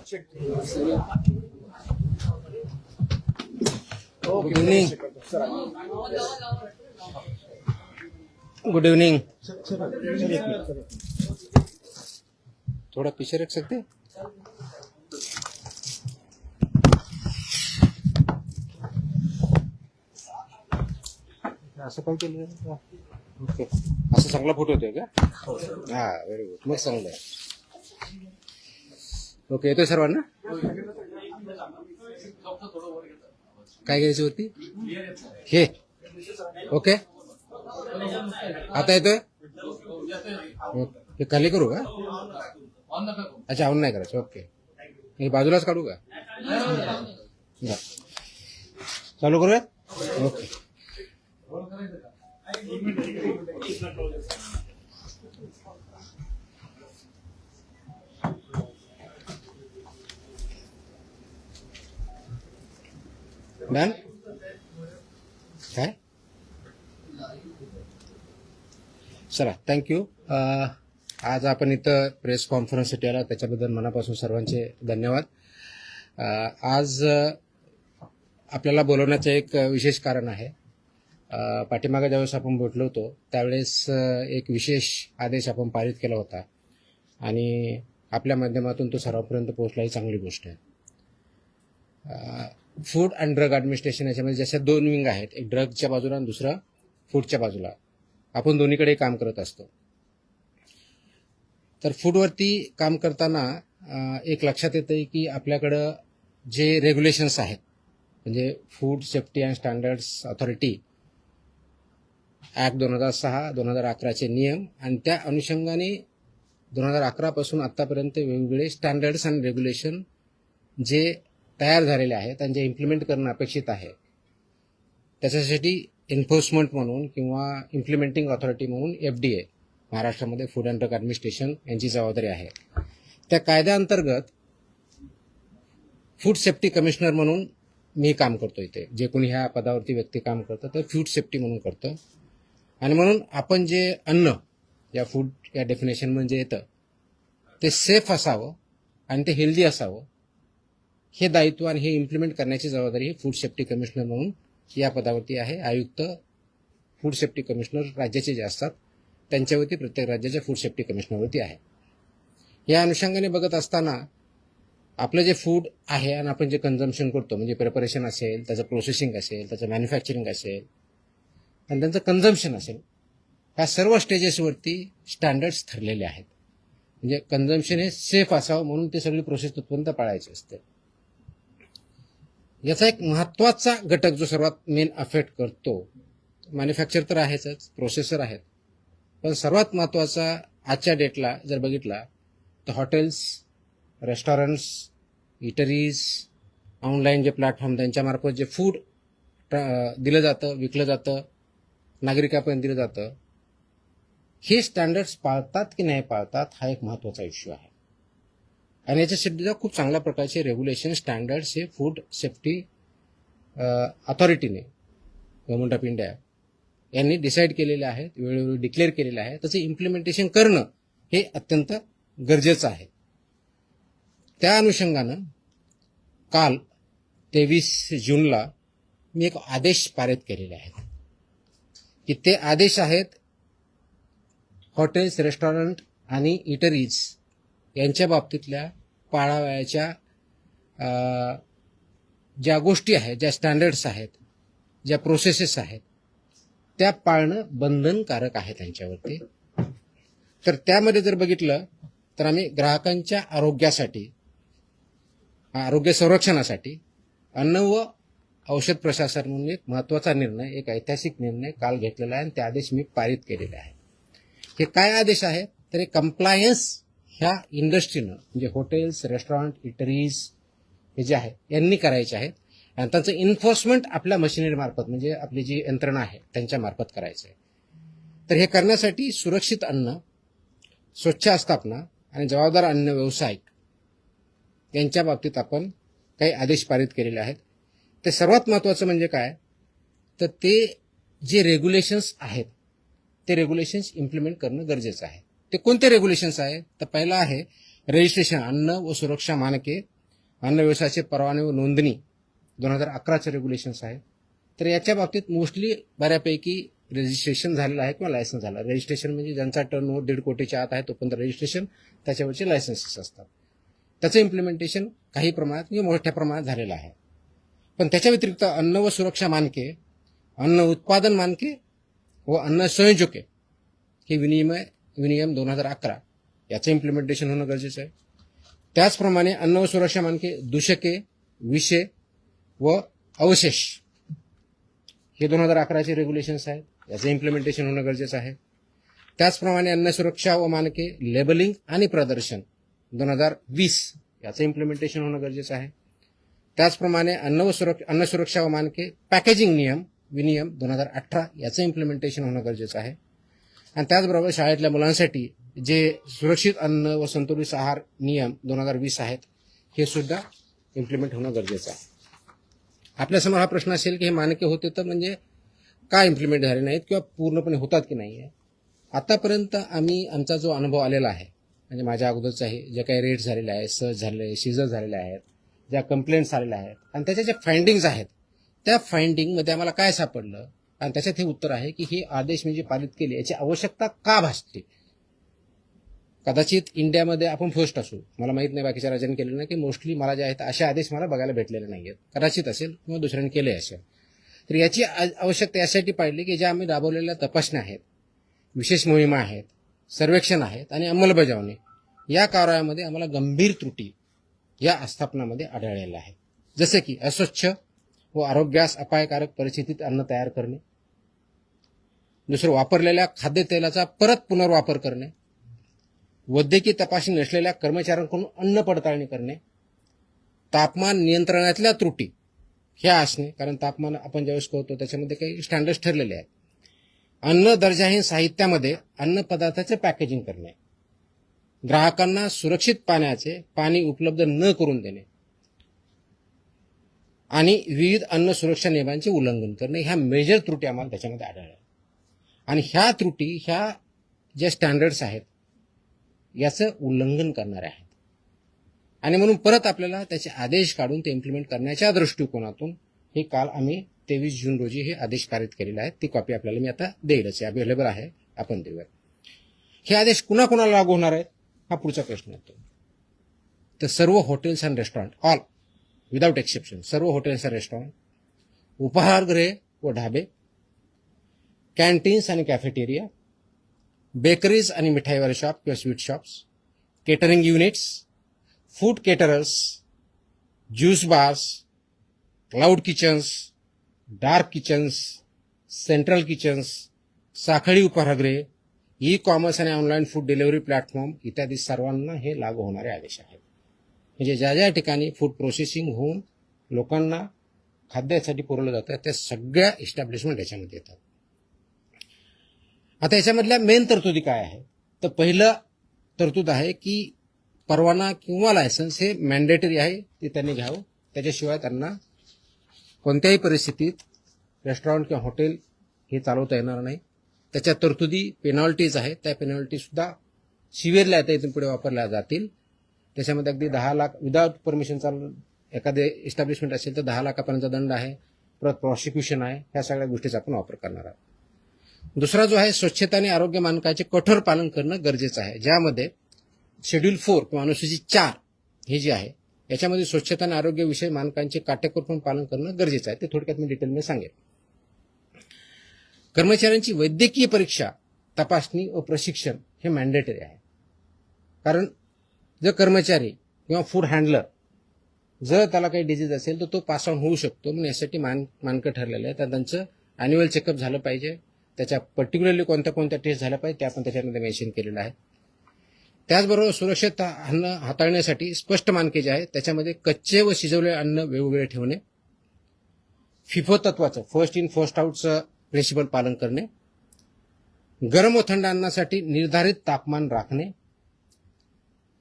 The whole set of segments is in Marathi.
Good evening. Good evening. थोड़ा पीछे रख सकते? असं काय केलं? ओके, असं चांगला फोटो होतोय का? हा, व्हेरी गुड. मग चांगलं आहे. ओके, येतोय सर्वांना? काय घ्यायची होती? हे ओके, आता येतोय? हे खाली करू का? अच्छा, ऑन नाही करायचं. ओके, हे बाजूलाच काढू का? चालू करूया? ओके. डन. काय? चला, थँक्यू. आज आपण इथं प्रेस कॉन्फरन्ससाठी आला, त्याच्याबद्दल मनापासून सर्वांचे धन्यवाद. आज आपल्याला बोलवण्याचं एक विशेष कारण आहे. पाठीमागे ज्यावेळेस आपण भेटलो होतो त्यावेळेस एक विशेष आदेश आपण पारित केला होता आणि आपल्या माध्यमातून तो सर्वांपर्यंत पोहोचला, ही चांगली गोष्ट आहे. फूड अँड ड्रग ॲडमिनिस्ट्रेशन याच्यामध्ये जशा दोन विंग आहेत, एक ड्रगच्या बाजूला आणि दुसरं फूडच्या बाजूला. आपण दोन्हीकडे काम करत असतो. तर फूडवरती काम करताना एक लक्षात येतं की आपल्याकडं जे रेग्युलेशन्स आहेत, म्हणजे food safety and standards authority act 2006, 2011चे नियम आणि त्या अनुषंगाने 2011 पासून आत्तापर्यंत वेगवेगळे स्टँडर्ड्स आणि रेग्युलेशन जे तयार झालेले आहेत आणि जे इम्प्लिमेंट करणं अपेक्षित आहे, त्याच्यासाठी एन्फोर्समेंट म्हणून किंवा इम्प्लिमेंटिंग ऑथॉरिटी म्हणून FDA, महाराष्ट्रामध्ये फूड अँड ड्रग ॲडमिनिस्ट्रेशन यांची जबाबदारी आहे. त्या कायद्याअंतर्गत फूड सेफ्टी कमिशनर म्हणून मी काम करतो इथे. जे कोणी ह्या पदावरती व्यक्ती काम करतं ते फूड सेफ्टी म्हणून करतं. आणि म्हणून आपण जे अन्न या फूड या डेफिनेशनमध्ये येतं ते सेफ असावं आणि ते हेल्दी असावं, हे दायित्व आणि हे इम्प्लिमेंट करण्याची जबाबदारी ही फूड सेफ्टी कमिशनर म्हणून या पदावरती आहे. आयुक्त फूड सेफ्टी कमिशनर राज्याचे जे असतात त्यांच्यावरती प्रत्येक राज्याच्या फूड सेफ्टी कमिशनरवरती आहे. या अनुषंगाने बघत असताना आपलं जे फूड आहे आणि आपण जे कन्झम्पशन करतो, म्हणजे प्रिपरेशन असेल, त्याचं प्रोसेसिंग असेल, त्याचं मॅन्युफॅक्चरिंग असेल आणि त्यांचं कन्झम्पशन असेल, ह्या सर्व स्टेजेसवरती स्टँडर्ड्स ठरलेले आहेत. म्हणजे कन्झम्पशन हे सेफ असावं म्हणून ते सगळी प्रोसेस तत्पर्यंत पाळायची असते. याचा एक महत्त्वाचा घटक जो सर्वात मेन अफेक्ट करतो, मॅन्युफॅक्चर तर आहेच, प्रोसेसर आहेत, पण सर्वात महत्त्वाचा आजच्या डेटला जर बघितला तर हॉटेल्स, रेस्टॉरंट्स, इटरीज, ऑनलाईन जे प्लॅटफॉर्म त्यांच्यामार्फत जे फूड दिलं जातं, विकलं जातं, नागरिकांपर्यंत दिलं जातं, हे स्टँडर्ड्स पाळतात की नाही पाळतात हा एक महत्त्वाचा इश्यू आहे. आणि याच्यासाठी खूप चांगल्या प्रकारचे रेग्युलेशन स्टँडर्ड्स हे फूड सेफ्टी ऑथॉरिटीने, गव्हर्नमेंट ऑफ इंडिया यांनी डिसाईड केलेले आहेत, वेळोवेळी डिक्लेअर केलेले आहे. त्याचं इम्प्लिमेंटेशन करणं हे अत्यंत गरजेचं आहे. त्या अनुषंगानं काल 23 जूनला मी एक आदेश पारित केलेले आहेत की ते आदेश आहेत हॉटेल्स, रेस्टॉरंट आणि इटरीज यांच्या बाबतीतल्या पाळावयाच्या ज्या गोष्टी आहेत, ज्या स्टँडर्ड्स आहेत, ज्या प्रोसेसेस आहेत, त्या पाळणं बंधनकारक आहे त्यांच्यावरती. तर त्यामध्ये जर बघितलं तर आम्ही ग्राहकांच्या आरोग्यासाठी, आरोग्य संरक्षणासाठी अन्न व औषध प्रशासन म्हणून एक महत्त्वाचा निर्णय, एक ऐतिहासिक निर्णय काल घेतलेला आहे आणि ते आदेश मी पारित केलेले आहे. हे काय आदेश आहेत तर हे कंप्लायन्स ह्या इंडस्ट्रीनं, म्हणजे हॉटेल्स, रेस्टॉरंट, इटरीज हे जे आहे यांनी करायचे आहेत आणि त्यांचं इन्फोर्समेंट आपल्या मशिनरीमार्फत, म्हणजे आपली जी यंत्रणा आहे त्यांच्यामार्फत करायचं आहे. तर हे करण्यासाठी सुरक्षित अन्न, स्वच्छ आस्थापना आणि जबाबदार अन्न व्यावसायिक यांच्या बाबतीत आपण काही आदेश पारित केलेले आहेत. ते सर्वात महत्त्वाचं म्हणजे काय तर ते जे रेग्युलेशन्स आहेत ते रेग्युलेशन्स इम्प्लिमेंट करणं गरजेचं आहे. ते कोणते रेग्युलेशन्स आहेत तर पहिलं आहे रजिस्ट्रेशन, अन्न व सुरक्षा मानके अन्न व्यवसायाचे परवाने व नोंदणी 2011चे रेग्युलेशन्स आहेत. तर याच्या बाबतीत मोस्टली बऱ्यापैकी रजिस्ट्रेशन झालेलं आहे किंवा लायसन्स झालं. रजिस्ट्रेशन म्हणजे ज्यांचा टर्न ओव्हर 1.5 कोटीच्या आत आहे तोपर्यंत रजिस्ट्रेशन, त्याच्यावरचे लायसन्सेस असतात. त्याचं इम्प्लिमेंटेशन काही प्रमाणात किंवा मोठ्या प्रमाणात झालेलं आहे. पण त्याच्या व्यतिरिक्त अन्न व सुरक्षा मानके, अन्न उत्पादन मानके व अन्न संयोजके हे विनियम 2011 याचं इम्प्लिमेंटेशन होणं गरजेचं आहे. त्याचप्रमाणे अन्न व सुरक्षा मानके, दूषके, विषे व अवशेष हे 2011चे रेग्युलेशन्स आहेत, याचं इम्प्लिमेंटेशन होणं गरजेचं आहे. त्याचप्रमाणे अन्न सुरक्षा व मानके, लेबलिंग आणि प्रदर्शन 2020 याचं इम्प्लिमेंटेशन होणं गरजेचं आहे. त्याचप्रमाणे अन्न सुरक्षा व मानके, पॅकेजिंग विनियम 2018 याचं इम्प्लिमेंटेशन होणं गरजेचं आहे. आणि त्याचबरोबर शाळेतल्या मुलांसाठी जे सुरक्षित अन्न व संतुलित आहार नियम 2020 आहेत हे सुद्धा इम्प्लिमेंट होणं गरजेचं आहे. आपल्यासमोर हा प्रश्न असेल की हे मानके होते तर म्हणजे का इम्प्लिमेंट झाले नाहीत किंवा पूर्णपणे होतात की नाही आहे. आतापर्यंत आमचा जो अनुभव आलेला आहे, म्हणजे माझ्या अगोदरचाही जे काही रेट झालेले आहेत, सर्च झालेले, सीजर झालेले आहेत, ज्या कंप्लेंट्स आलेल्या आहेत आणि त्याच्या ज्या फाइंडिंग्स आहेत, त्या फाइंडिंगमध्ये आम्हाला काय सापडलं आणि त्याच्यात हे उत्तर आहे की हे आदेश म्हणजे पारित केले याची आवश्यकता का भासते. कदाचित इंडियामध्ये आपण फर्स्ट असू, मला माहित नाही बाकीच्या राज्यांनी केलेलं नाही, की मोस्टली मला जे आहेत असे आदेश मला बघायला भेटलेले नाही आहेत. कदाचित असेल किंवा दुसऱ्यांनी केले असेल. तर याची आवश्यकता यासाठी पाहिली की ज्या आम्ही राबवलेल्या तपासण्या आहेत, विशेष मोहिमा आहेत, सर्वेक्षण आहेत आणि अंमलबजावणी या कार्यामध्ये आम्हाला गंभीर त्रुटी या आस्थापनामध्ये आढळलेल्या आहेत. जसे की अस्वच्छ व आरोग्यास अपायकारक परिस्थितीत अन्न तयार करणे, दुसरं वापरलेल्या खाद्यतेलाचा परत पुनर्वापर करणे, वैद्यकीय तपासणी नसलेल्या कर्मचाऱ्यांकडून अन्न पडताळणी करणे, तापमान नियंत्रणातल्या त्रुटी ह्या असणे, कारण तापमान आपण ज्यावेळेस करतो त्याच्यामध्ये काही स्टँडर्ड्स ठरलेले आहेत. अन्न दर्जाहीन साहित्यामध्ये अन्न पदार्थाचे पॅकेजिंग करणे, ग्राहकांना सुरक्षित पाणी उपलब्ध न करून देणे आणि विविध अन्न सुरक्षा नियमांचे उल्लंघन करणे, ह्या मेजर त्रुटी आम्हाला त्याच्यामध्ये आढळल्या. आणि ह्या त्रुटी ह्या ज्या स्टँडर्ड्स आहेत याचं उल्लंघन करणारे आहेत. आणि म्हणून परत आपल्याला त्याचे आदेश काढून ते इम्प्लिमेंट करण्याच्या दृष्टिकोनातून हे काल आम्ही 23 जून रोजी हे आदेश पारित केलेले आहेत. ती कॉपी आपल्याला मी आता देईलच, अवेलेबल आहे, आपण देऊया. हे आदेश कुणाकुणाला लागू होणार आहेत हा पुढचा प्रश्न येतो. तर सर्व hotels and restaurant, all without exception, सर्व हॉटेल्स अँड रेस्टॉरंट, उपाहारगृहे व ढाबे, कॅन्टीन्स आणि कॅफेटेरिया, बेकरीज आणि मिठाईवाले शॉप किंवा sweet shops, catering units, food caterers, juice bars, cloud kitchens, dark kitchens, central kitchens, साखळी उपाहारगृहे, ई कॉमर्स आणि ऑनलाईन फूड डिलिव्हरी प्लॅटफॉर्म इत्यादी सर्वांना हे लागू होणारे आदेश आहेत. म्हणजे ज्या ज्या ठिकाणी फूड प्रोसेसिंग होऊन लोकांना खाद्यासाठी पुरवलं जातं त्या सगळ्या इस्टॅब्लिशमेंट याच्यामध्ये येतात. आता याच्यामधल्या मेन तरतुदी काय आहे, तर पहिलं तरतूद आहे की परवाना किंवा लायसन्स हे मॅन्डेटरी आहे, ते त्यांनी घ्यावं. त्याच्याशिवाय त्यांना कोणत्याही परिस्थितीत रेस्टॉरंट किंवा हॉटेल हे चालवता येणार नाही. त्याच्या तरतुदी पेनॉल्टीज आहेत, त्या पेनॉल्टी सुद्धा सिव्हिअरली आता इथून पुढे वापरल्या जातील. त्याच्यामध्ये अगदी 10 लाख विदाउट परमिशन चालू एखादे एस्टॅब्लिशमेंट असेल तर 10 लाखापर्यंत दंड आहे, परत प्रॉसिक्युशन आहे. ह्या सगळ्या गोष्टीचा आपण वापर करणार आहोत. दुसरा जो आहे स्वच्छता आणि आरोग्य मानकाचे कठोर पालन करणं गरजेचं आहे, ज्यामध्ये शेड्यूल 4 किंवा अनुसूची 4 हे जे आहे याच्यामध्ये स्वच्छता आणि आरोग्य विषय मानकांचे काटेकोरपणे पालन करणं गरजेचं आहे. ते थोडक्यात मी डिटेलमध्ये सांगेन. कर्मचाऱ्यांची वैद्यकीय परीक्षा, तपासणी व प्रशिक्षण हे मॅन्डेटरी आहे. कारण जर कर्मचारी किंवा फूड हँडलर जर त्याला काही डिजीज असेल तर तो पास ऑन होऊ शकतो. म्हणून यासाठी मानकं ठरलेलं आहे. तर त्यांचं अॅन्युअल चेकअप झालं पाहिजे, त्याच्या पर्टिक्युलरली कोणत्या कोणत्या टेस्ट झाल्या पाहिजे ते आपण त्याच्यामध्ये मेन्शन केलेलं आहे. त्याचबरोबर सुरक्षित अन्न हाताळण्यासाठी स्पष्ट मानके जे आहेत त्याच्यामध्ये कच्चे व शिजवलेले अन्न वेगवेगळे ठेवणे, फिफो तत्वाचं फर्स्ट इन फर्स्ट आउटचं प्रिन्सिपल पालन करणे, गरम व थंड अन्नासाठी निर्धारित तापमान राखणे,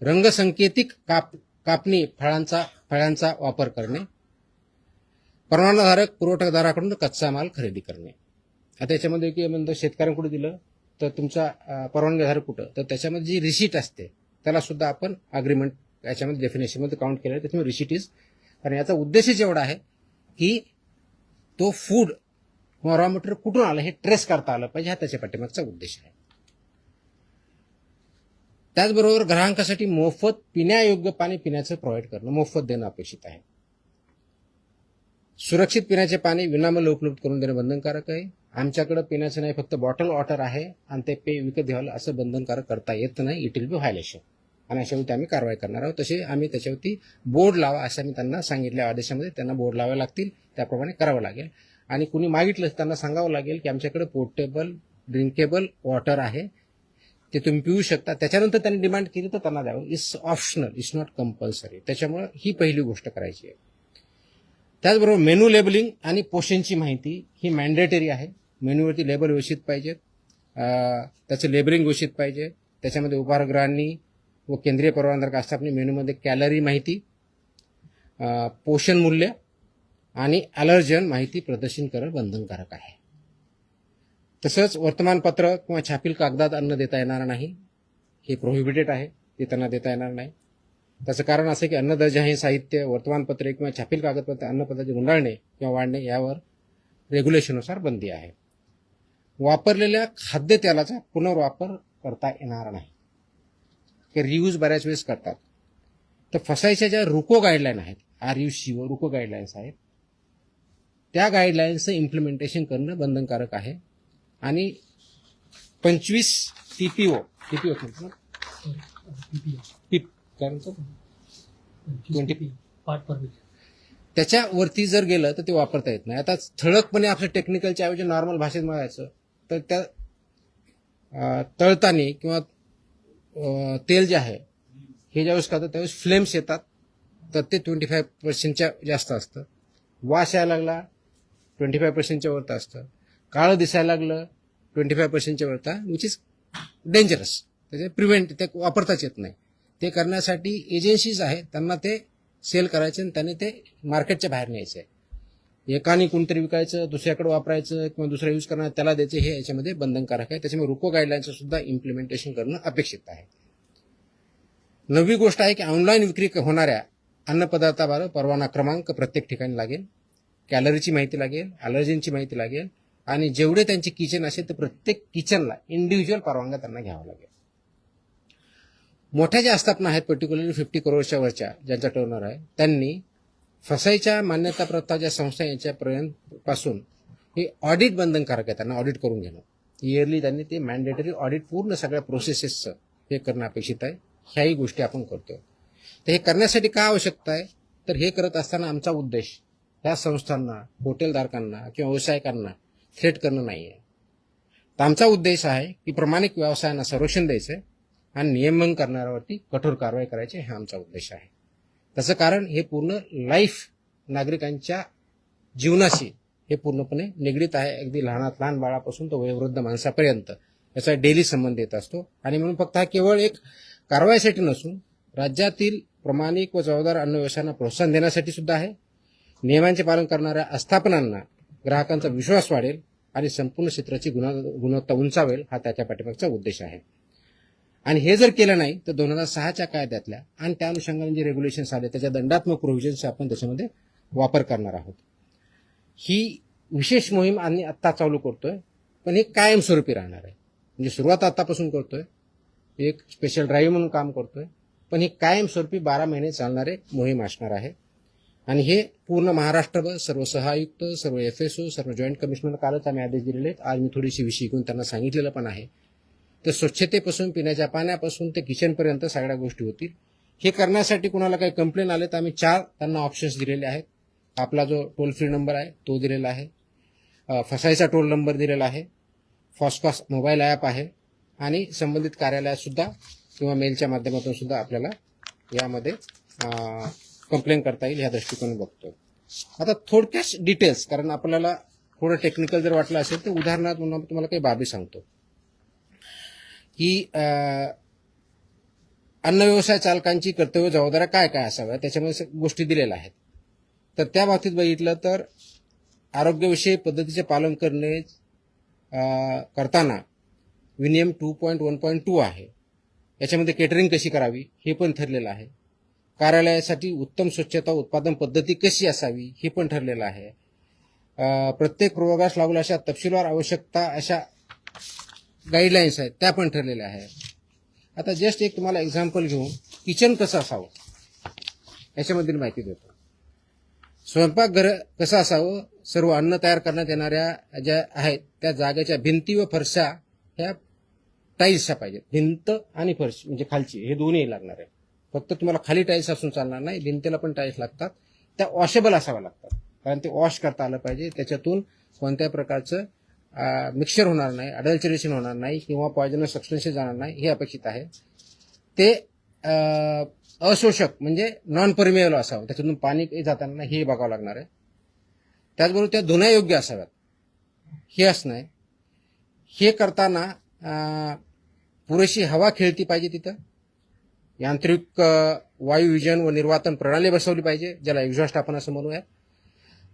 रंगसंकेतिक कापणी फळांचा वापर करणे, परवानाधारक पुरवठादाराकडून कच्चा माल खरेदी करणे. आता याच्यामध्ये की म्हणतो शेतकऱ्यांकडे दिलं तर तुमचा परवानगीधारक कुठं, तर त्याच्यामध्ये जी रिसीट असते त्याला सुद्धा आपण अग्रीमेंट याच्यामध्ये डेफिनेशनमध्ये काउंट केलं आहे, त्याच्यामुळे रिसिट इज. कारण याचा उद्देशच एवढा आहे की तो फूड किंवा रॉ मटेरियल कुठून आलं हे ट्रेस करता आलं पाहिजे, हा त्याच्या पाठीमागचा उद्देश आहे. त्याचबरोबर ग्राहकांसाठी मोफत पिण्यायोग्य पाणी पिण्याचं प्रोव्हाइड करणं, मोफत देणं अपेक्षित आहे. सुरक्षित पिण्याचे पाणी विनामूल्य उपलब्ध करून देणं बंधनकारक आहे. आमच्याकडे पिण्याचं नाही, फक्त बॉटल वॉटर आहे आणि ते पे विकत घ्यावं असं बंधनकारक करता येत नाही. इट विल बी व्हायलेशन आणि अशावरती आम्ही कारवाई करणार आहोत. तसे आम्ही त्याच्यावरती बोर्ड लावा असं मी त्यांना सांगितल्या आदेशामध्ये. त्यांना बोर्ड लावावे लागतील, त्याप्रमाणे करावं लागेल. आणि कुणी मागितलं त्यांना सांगावं लागेल की आमच्याकडे पोर्टेबल ड्रिंकेबल वॉटर आहे, ते तुम्ही पिऊ शकता. त्याच्यानंतर त्यांनी डिमांड केली तर त्यांना द्यावं. It's optional, it's not compulsory. त्याच्यामुळे ही पहिली गोष्ट करायची आहे. त्याचबरोबर मेनू लेबलिंग आणि पोषणची माहिती ही मॅन्डेटरी आहे. मेन्यूवरती लेबल व्यवस्थित पाहिजेत, त्याचं लेबलिंग व्यवस्थित पाहिजे. त्याच्यामध्ये उपाहारगृहांनी व केंद्रीय परवानधारक आस्थापने मेनूमध्ये कॅलरी माहिती, पोषण मूल्य आणि ॲलर्जन माहिती प्रदर्शित करणं बंधनकारक आहे. तसंच वर्तमानपत्र किंवा छापील कागदात अन्न देता येणार नाही, हे प्रोहिबिटेड आहे, ते त्यांना देता येणार नाही. त्याचं कारण असं की अन्नदर्जा हे साहित्य, वर्तमानपत्रे किंवा छापील कागदपत्र अन्नपदार्थ गुंडाळणे किंवा वाढणे यावर रेग्युलेशननुसार बंदी आहे. वापरलेल्या खाद्यतेलाचा पुनर्वापर करता येणार नाही, की रियूज बऱ्याच वेळेस करतात. तर फसायच्या ज्या रुको गाईडलाईन आहेत, RUCO रुको गाईडलाईन्स आहेत, त्या गाईडलाईन्सचं इम्प्लिमेंटेशन करणं बंधनकारक आहे. आणि 25 TPO त्याच्यावरती जर गेलं तर ते वापरता येत नाही. आता ठळकपणे आपलं टेक्निकलच्या ऐवजी नॉर्मल भाषेत म्हणायचं तर त्या तळतानी किंवा तेल जे आहे हे ज्यावेळेस खातं त्यावेळेस फ्लेम्स येतात, तर ते 25% जास्त असतं. वास यायला लागला 25% वरता असतं. काळं दिसायला लागलं 25% वरता, विच इज डेंजरस. त्याचे प्रिव्हेंट ते वापरताच येत नाही. ते करण्यासाठी एजन्सीज आहेत, त्यांना ते सेल करायचे आणि त्याने ते मार्केटच्या बाहेर न्यायचं आहे. एकाने कोणतरी विकायचं, दुसऱ्याकडे वापरायचं किंवा दुसरा यूज करणार त्याला द्यायचे, हे याच्यामध्ये बंधनकारक आहे. त्याच्यामुळे रुको गाईडलाईनचं सुद्धा इम्प्लिमेंटेशन करणं अपेक्षित आहे. नवी गोष्ट आहे की ऑनलाईन विक्री होणाऱ्या अन्नपदार्थाबाबत परवाना क्रमांक प्रत्येक ठिकाणी लागेल, कॅलरीची माहिती लागेल, ॲलर्जींची माहिती लागेल आणि जेवढे त्यांचे किचन असेल तर प्रत्येक किचनला इंडिव्हिज्युअल परवानग्या त्यांना घ्यावा लागेल. मोठ्या ज्या आस्थापना आहेत, पर्टिक्युलरली 50 करोडच्या वरच्या ज्यांचा टर्नर आहे, त्यांनी फसाईच्या मान्यताप्राप्त ज्या संस्था यांच्यापर्यंत पासून हे ऑडिट बंधनकारक आहे, त्यांना ऑडिट करून घेणं. इयरली त्यांनी ते मॅन्डेटरी ऑडिट पूर्ण सगळ्या प्रोसेसेसचं हे करणं अपेक्षित आहे. ह्याही गोष्टी आपण करतोय. तर हे करण्यासाठी काय आवश्यकता आहे, तर हे करत असताना आमचा उद्देश त्या संस्थांना, हॉटेलधारकांना किंवा व्यावसायिकांना थ्रेट करणं नाही आहे. तर आमचा उद्देश आहे की प्रामाणिक व्यवसायांना संरक्षण द्यायचं आणि नियमन करणाऱ्यावरती कठोर कारवाई करायची, हा आमचा उद्देश आहे. त्याचं कारण हे पूर्ण लाईफ नागरिकांच्या जीवनाशी हे पूर्णपणे निगडीत आहे. अगदी लहानात लहान बाळापासून तो वयोवृद्ध माणसापर्यंत याचा डेली संबंध येत असतो. आणि म्हणून फक्त हा केवळ एक कारवाईसाठी नसून राज्यातील प्रामाणिक व जबाबदार अन्न व्यवसायांना प्रोत्साहन देण्यासाठी सुद्धा आहे. नियमांचे पालन करणाऱ्या आस्थापनांना ग्राहकांचा विश्वास वाढेल आणि संपूर्ण क्षेत्राची गुणवत्ता उंचावेल, हा त्याच्या पाठीमागचा उद्देश आहे. आणि हे जर केलं नाही तर 2006च्या कायद्यातल्या आणि त्या अनुषंगाने जे रेग्युलेशन्स आले त्याच्या दंडात्मक प्रोव्हिजन्स आपण त्याच्यामध्ये वापर करणार आहोत. ही विशेष मोहीम आम्ही आत्ता चालू करतोय, पण हे कायमस्वरूपी राहणार आहे. म्हणजे सुरुवात आतापासून करतोय, एक स्पेशल ड्राईव्ह म्हणून काम करतोय, पण ही कायमस्वरूपी 12 महिने चालणारे मोहीम असणार आहे. आणि हे पूर्ण महाराष्ट्रभर सर्व सहायुक्त, सर्व FSO, सर्व जॉईंट कमिशनर कालच आम्ही आदेश दिलेले आहेत. आज मी थोडीशी विषय घेऊन त्यांना सांगितलेलं पण आहे. तर स्वच्छतेपासून, पिण्याच्या पाण्यापासून ते किचनपर्यंत सगळ्या गोष्टी होतील. हे करण्यासाठी कुणाला काही कंप्लेंट आले तर आम्ही 4 त्यांना ऑप्शन्स दिलेले आहेत. आपला जो टोल फ्री नंबर आहे तो दिलेला आहे, फसाईचा टोल नंबर दिलेला आहे, फॉस्कॉस मोबाईल ॲप आहे आणि संबंधित कार्यालयात सुद्धा किंवा मेलच्या माध्यमातून सुद्धा आपल्याला यामध्ये कंप्लेंट करता येईल, ह्या दृष्टिकोन बघतोय. आता थोडक्यात डिटेल्स, कारण आपल्याला थोडं टेक्निकल जर वाटलं असेल तर उदाहरणार्थ म्हणून तुम्हाला काही बाबी सांगतो की अन्न व्यवसाय चालकांची कर्तव्य जबाबदाऱ्या काय काय असाव्या, त्याच्यामध्ये गोष्टी दिलेल्या आहेत. तर त्या बाबतीत बघितलं तर आरोग्यविषयी पद्धतीचे पालन करणे करताना विनियम 2.1.2 आहे. याच्यामध्ये केटरिंग कशी करावी हे पण ठरलेलं आहे. कार्यालयासाठी उत्तम स्वच्छता उत्पादन पद्धती कशी असावी हे पण ठरलेलं आहे. प्रत्येक प्रयोगास लागू अशा तपशीलवार आवश्यकता अशा गाईडलाईन्स आहेत त्या पण ठरलेल्या आहेत. आता जस्ट एक तुम्हाला एक्झाम्पल घेऊन किचन कसं असावं याच्यामधील माहिती देतो. स्वयंपाकघर कसं असावं, सर्व अन्न तयार करण्यात येणाऱ्या ज्या आहेत त्या जागेच्या भिंती व फरशा ह्या टाईल्सच्या पाहिजेत. भिंत आणि फरशी म्हणजे खालची हे दोन्ही लागणार आहे. फक्त तुम्हाला खाली टाईल्स असून चालणार नाही, भिंतीला पण टाईल्स लागतात. त्या वॉशेबल असाव्या लागतात, कारण ते वॉश करता आलं पाहिजे. त्याच्यातून कोणत्याही प्रकारचं मिक्सचर होणार नाही, अडल्टरेशन होणार नाही किंवा पॉयझनस सबस्टन्सेस जाणार नाही हे अपेक्षित आहे. ते अशोषक म्हणजे नॉन परमिएबल असावं, त्याच्यातून पाणी जाताना नाही हे बघावं लागणार आहे. त्याचबरोबर त्या धुण्यायोग्य असाव्यात हे असणं आहे. हे करताना पुरेशी हवा खेळती पाहिजे तिथं. यांत्रिक वायू विजन व निर्वातन प्रणाली बसवली पाहिजे, ज्याला एक्झॉस्ट आपण असं म्हणूया.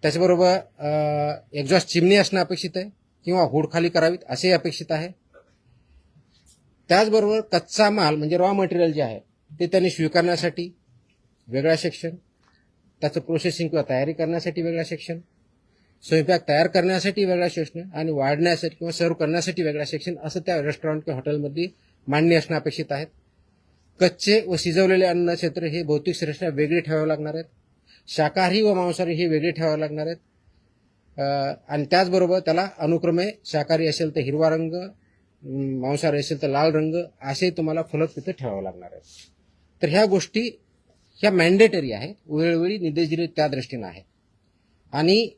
त्याचबरोबर एक्झॉस्ट चिमणी असणं अपेक्षित आहे किंवा हुड खाली करावीत असेही अपेक्षित आहे. त्याचबरोबर कच्चा माल म्हणजे रॉ मटेरियल जे आहे ते त्यांनी स्वीकारण्यासाठी वेगळा सेक्शन, त्याचं प्रोसेसिंग किंवा तयारी करण्यासाठी वेगळा सेक्शन, स्वयंपाक तयार करण्यासाठी वेगळा सेक्शन आणि वाढण्यासाठी किंवा सर्व्ह करण्यासाठी वेगळा सेक्शन असं त्या रेस्टॉरंट किंवा हॉटेलमध्ये मांडणी असणं अपेक्षित आहेत. कच्चे व शिजवलेले अन्न क्षेत्र हे भौतिक श्रेष्ठता वेगळी ठेवावे लागणार आहेत. शाकाहारी व मांसाहारी हे वेगळे ठेवावे लागणार आहेत. आणि त्याचबरोबर त्याला अनुक्रमे शाकाहारी असेल तर हिरवा रंग, मांसाहारी असेल तर लाल रंग असे तुम्हाला फलक तिथे ठेवावे लागणार आहेत. तर ह्या गोष्टी ह्या मॅन्डेटरी आहेत, वेळोवेळी निर्देश दिले त्या दृष्टीनं आहेत. आणि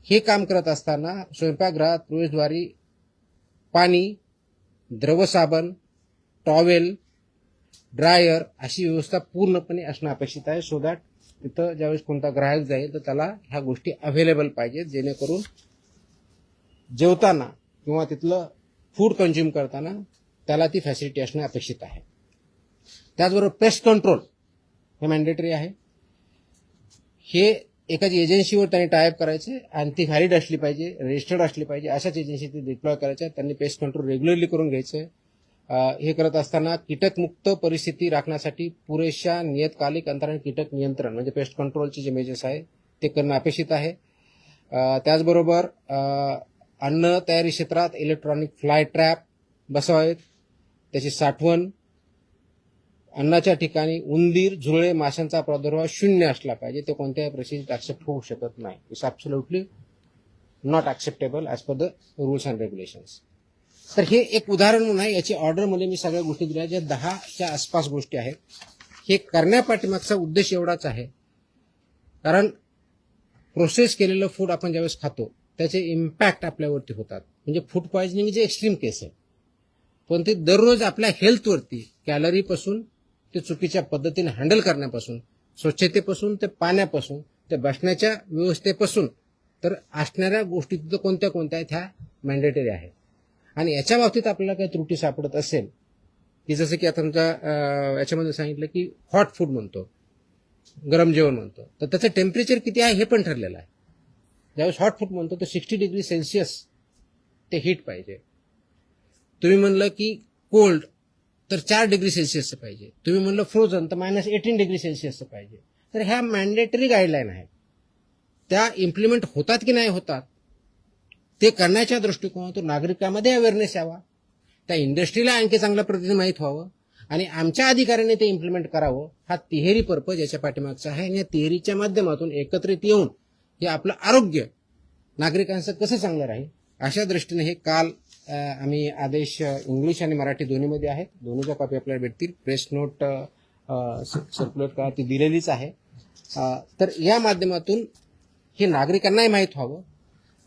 हे काम करत असताना स्वयंपाकगृहात प्रवेशद्वारी पाणी, द्रवसाबण, टॉवेल, ड्रायर अशी व्यवस्था पूर्णपणे असणं अपेक्षित आहे. सो दॅट तिथं ज्यावेळेस कोणता ग्राहक जाईल तर त्याला ह्या गोष्टी अवेलेबल पाहिजेत, जेणेकरून जेवताना किंवा तिथलं फूड कन्झ्युम करताना त्याला ती फॅसिलिटी असणं अपेक्षित आहे. त्याचबरोबर पेस्ट कंट्रोल हे मॅन्डेटरी आहे. हे एखादी एजन्सीवर त्यांनी टायअप करायचे आणि ती व्हॅलिड असली पाहिजे, रजिस्टर्ड असली पाहिजे, अशाच एजन्सी ती डिप्लॉय करायच्या. त्यांनी पेस्ट कंट्रोल रेग्युलरली करून घ्यायचं. हे करत असताना कीटकमुक्त परिस्थिती राखण्यासाठी पुरेशा नियतकालिक अंतराने कीटक नियंत्रण म्हणजे पेस्ट कंट्रोलचे जे मेजर्स आहे ते करणं अपेक्षित आहे. त्याचबरोबर अन्न तयारी क्षेत्रात इलेक्ट्रॉनिक फ्लाय ट्रॅप बसवावेत, त्याची साठवण, अन्नाच्या ठिकाणी उंदीर, झुरळे, माशांचा प्रादुर्भाव शून्य असला पाहिजे. ते कोणत्याही परिस्थितीत ऍक्सेप्ट होऊ शकत नाही. It's absolutely not acceptable as per the rules and regulations. तर हे एक उदाहरण म्हणून आहे. याची ऑर्डरमध्ये मी सगळ्या गोष्टी दिल्या ज्या 10च्या आसपास गोष्टी आहेत. हे करण्यापाठीमागचा उद्देश एवढाच आहे, कारण प्रोसेस केलेलं फूड आपण ज्यावेळेस खातो त्याचे इम्पॅक्ट आपल्यावरती होतात. म्हणजे फूड पॉयझनिंग जे एक्स्ट्रीम केस आहे, पण ते दररोज आपल्या हेल्थवरती कॅलरीपासून ते चुकीच्या पद्धतीने हँडल करण्यापासून, स्वच्छतेपासून ते पाण्यापासून ते बसण्याच्या व्यवस्थेपासून तर असणाऱ्या गोष्टी तिथं कोणत्या कोणत्या आहेत ह्या मॅन्डेटरी आहेत. आणि याच्या बाबतीत आपल्याला काही त्रुटी सापडत असेल की जसं की आता तुमच्या याच्यामध्ये सांगितलं की हॉट फूड म्हणतो, गरम जेवण म्हणतो, तर त्याचं टेम्परेचर किती आहे हे पण ठरलेलं आहे. ज्यावेळेस हॉट फूड म्हणतो तर 60 डिग्री सेल्सिअस ते हीट पाहिजे. तुम्ही म्हणलं की कोल्ड तर 4 डिग्री सेल्सिअसचं पाहिजे. तुम्ही म्हणलं फ्रोझन तर -18 डिग्री सेल्सिअसचं पाहिजे. तर ह्या मॅन्डेटरी गाईडलाईन आहेत. त्या इम्प्लिमेंट होतात की नाही होतात ते करण्याच्या दृष्टिकोनातून नागरिकांमध्ये अवेअरनेस यावा, त्या इंडस्ट्रीला आणखी चांगल्या पद्धतीने माहीत व्हावं आणि आमच्या अधिकाऱ्याने ते इम्प्लिमेंट करावं. हा तिहेरी पर्पज याच्या पाठीमागचा आहे. आणि या तिहेरीच्या माध्यमातून एकत्रित येऊन हे आपलं आरोग्य नागरिकांचं कसं चांगलं राहील अशा दृष्टीने हे काल आम्ही आदेश इंग्लिश आणि मराठी दोन्हीमध्ये आहेत. दोन्हीच्या कॉपी आपल्याला भेटतील. प्रेस नोट सर्क्युलेट करा ती दिलेलीच आहे. तर या माध्यमातून हे नागरिकांनाही माहीत व्हावं,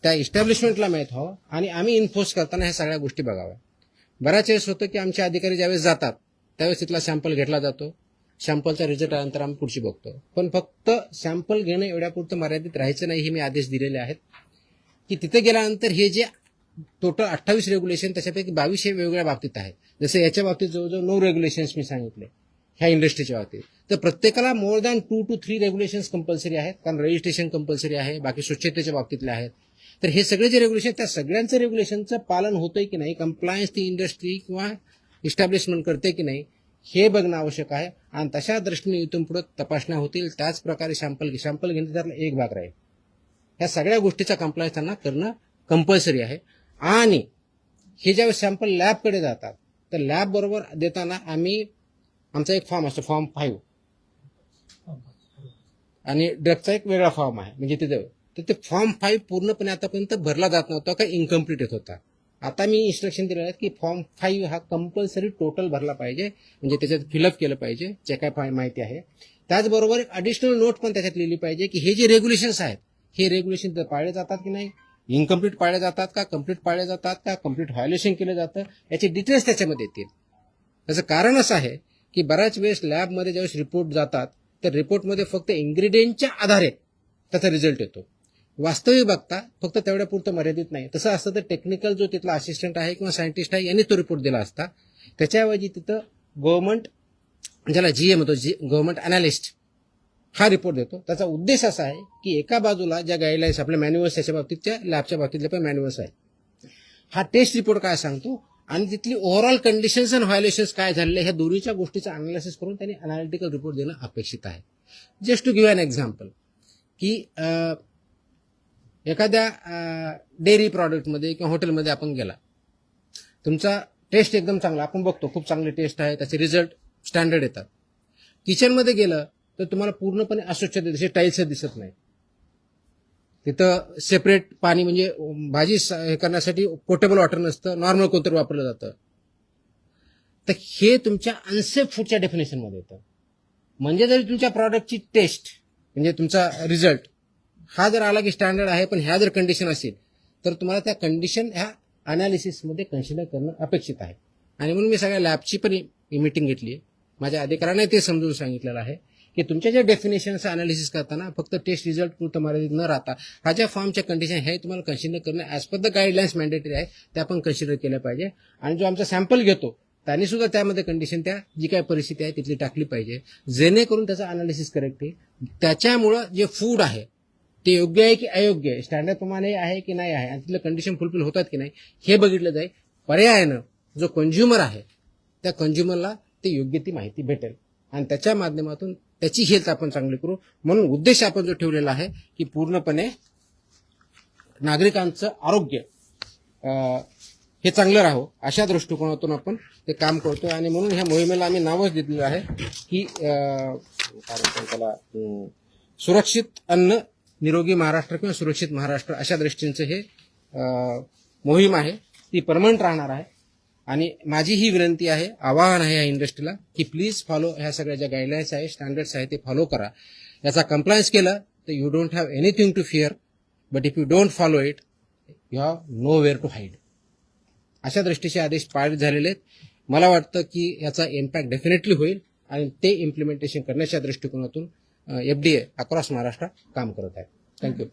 त्या इस्टॅब्लिशमेंटला माहीत व्हावं आणि आम्ही इन्फोर्स करताना ह्या सगळ्या गोष्टी बघाव्या. बऱ्याच वेळेस होतं की आमचे अधिकारी ज्यावेळेस जातात त्यावेळेस तिथला सॅम्पल घेतला जातो. सॅम्पलचा रिझल्ट आल्यानंतर आम्ही पुढची बघतो. पण फक्त सॅम्पल घेणं एवढ्यापुरतं मर्यादित राहायचं नाही हे मी आदेश दिलेले आहेत की तिथे गेल्यानंतर हे जे टोटल 28 रेग्युलेशन त्याच्यापैकी 22 हे वेगवेगळ्या बाबतीत आहेत. जसं याच्या बाबतीत जवळजवळ 9 रेग्युलेशन्स मी सांगितले ह्या इंडस्ट्रीच्या बाबतीत. तर प्रत्येकाला more than 2 to 3 regulations compulsory आहेत, कारण रजिस्ट्रेशन कंपल्सरी आहे, बाकी स्वच्छतेच्या बाबतीतले आहेत. तर हे सगळे जे रेग्युलेशन त्या सगळ्यांचं रेग्युलेशनचं पालन होतंय की नाही, कंप्लायन्स ती इंडस्ट्री किंवा इस्टॅब्लिशमेंट करते की नाही हे बघणं आवश्यक आहे. आणि तशा दृष्टीने इथून पुढे तपासण्या होतील. त्याच प्रकारे सॅम्पल घेणं त्यातला एक भाग राहील. ह्या सगळ्या गोष्टीचा कंप्लायन्स त्यांना करणं कंपल्सरी आहे. आणि हे ज्यावेळेस सॅम्पल लॅबकडे जातात तर लॅब बरोबर देताना आमचा एक फॉर्म असतो, फॉर्म 5, आणि ड्रगचा एक वेगळा फॉर्म आहे. म्हणजे तिथे तर ते फॉर्म 5 पूर्णपणे आतापर्यंत भरला जात नव्हता का इनकम्प्लीट येत होता. आता मी इन्स्ट्रक्शन दिलेलं आहे की फॉर्म 5 हा कंपल्सरी टोटल भरला पाहिजे. म्हणजे त्याच्यात फिलअप केलं पाहिजे जे काय माहिती आहे. त्याचबरोबर एक ॲडिशनल नोट पण त्याच्यात लिहिली पाहिजे की हे जे रेग्युलेशन्स आहेत हे रेग्युलेशन पाळले जातात की नाही, इनकम्प्लीट पाळले जातात का, कम्प्लीट पाळले जातात का, कम्प्लीट व्हायोलेशन केलं जातं, याचे डिटेल्स त्याच्यामध्ये येतील. त्याचं कारण असं आहे की बऱ्याच वेळेस लॅबमध्ये ज्यावेळेस रिपोर्ट जातात तर रिपोर्टमध्ये फक्त इन्ग्रेडियंटच्या आधारे त्याचा रिझल्ट येतो. वास्तविक बघता फक्त तेवढ्या पुरतं मर्यादित नाही. तसं असतं तर टेक्निकल जो तिथला असिस्टंट आहे किंवा सायंटिस्ट आहे यांनी तो रिपोर्ट दिला असता. त्याच्याऐवजी तिथं गव्हर्नमेंट, ज्याला GM होतो, गव्हर्नमेंट अनालिस्ट, हा रिपोर्ट देतो. त्याचा उद्देश असा आहे की एका बाजूला ज्या गाईडलाईन्स आपल्या मॅन्युअल्स त्याच्या बाबतीतच्या लॅबच्या बाबतीतले पण मॅन्युअल्स आहेत, हा टेस्ट रिपोर्ट काय सांगतो आणि तिथली ओव्हरऑल कंडिशन्स आणि व्हायोलेशन्स काय झालेले ह्या दोन्हीच्या गोष्टीचं अनालिसिस करून त्यांनी अनालिटिकल रिपोर्ट देणं अपेक्षित आहे. Just to give an example की एखाद्या डेअरी प्रॉडक्टमध्ये किंवा हॉटेलमध्ये आपण गेला, तुमचा टेस्ट एकदम चांगला, आपण बघतो खूप चांगली टेस्ट आहे, त्याचे रिझल्ट स्टँडर्ड येतात. किचनमध्ये गेलं तर तुम्हाला पूर्णपणे अस्वच्छता दिसते, टाईल्स दिसत नाही. तिथं सेपरेट पाणी म्हणजे भाजी हे करण्यासाठी पोर्टेबल वॉटर नसतं, नॉर्मल कोणतरी वापरलं जातं. तर हे तुमच्या अनसेफ फूडच्या डेफिनेशनमध्ये येतं. म्हणजे जरी तुमच्या प्रॉडक्टची टेस्ट म्हणजे तुमचा रिझल्ट हा जर आला की स्टँडर्ड आहे पण ह्या जर कंडिशन असेल तर तुम्हाला त्या कंडिशन ह्या अनालिसिसमध्ये कन्सिडर करणं अपेक्षित आहे. आणि म्हणून मी सगळ्या लॅबची पण मीटिंग घेतली आहे. माझ्या अधिकाऱ्याने ते समजून सांगितलेलं आहे की तुमच्या ज्या डेफिनेशनचं अनालिसिस करताना फक्त टेस्ट रिझल्ट पुरतं मर्यादित न राहता हा ज्या फॉर्मच्या कंडिशन हे तुम्हाला कन्सिडर करणं as per the guidelines mandatory आहे त्या पण कन्सिडर केल्या पाहिजे. आणि जो आमचा सॅम्पल घेतो त्यांनी सुद्धा त्यामध्ये कंडिशन त्या जी काय परिस्थिती आहे तिथली टाकली पाहिजे, जेणेकरून त्याचं अनालिसिस करेक्ट आहे. त्याच्यामुळं जे फूड आहे ते योग्य आहे की अयोग्य आहे, स्टँडर्ड प्रमाणे आहे की नाही आहे, आणि तिथलं कंडिशन फुलफिल होतात की नाही हे बघितलं जाईल. पर्यायानं जो कंझ्युमर आहे त्या कंझ्युमरला ते योग्य ती माहिती भेटेल आणि त्याच्या माध्यमातून त्याची हेल्थ आपण चांगली करू. म्हणून उद्देश आपण जो ठेवलेला आहे की पूर्णपणे नागरिकांचं आरोग्य हे चांगलं राहो अशा दृष्टिकोनातून आपण ते काम करतोय. आणि म्हणून ह्या मोहिमेला आम्ही नावच दिलेलं आहे की त्याला सुरक्षित अन्न निरोगी महाराष्ट्र किंवा सुरक्षित महाराष्ट्र अशा दृष्टीचं हे मोहीम आहे. ती परमनंट राहणार आहे. आणि माझी ही विनंती आहे, आवाहन आहे या इंडस्ट्रीला की प्लीज फॉलो ह्या सगळ्या ज्या गाईडलाईन्स आहे, स्टँडर्ड्स आहे ते फॉलो करा. याचा कंप्लायन्स केलं तर you don't have anything to fear, but if you don't follow it you have nowhere to hide. अशा दृष्टीचे आदेश पारित झालेले आहेत. मला वाटतं की याचा इम्पॅक्ट डेफिनेटली होईल आणि ते इम्प्लिमेंटेशन करण्याच्या दृष्टिकोनातून FDA अक्रॉस महाराष्ट्र काम करत आहे. थँक्यू.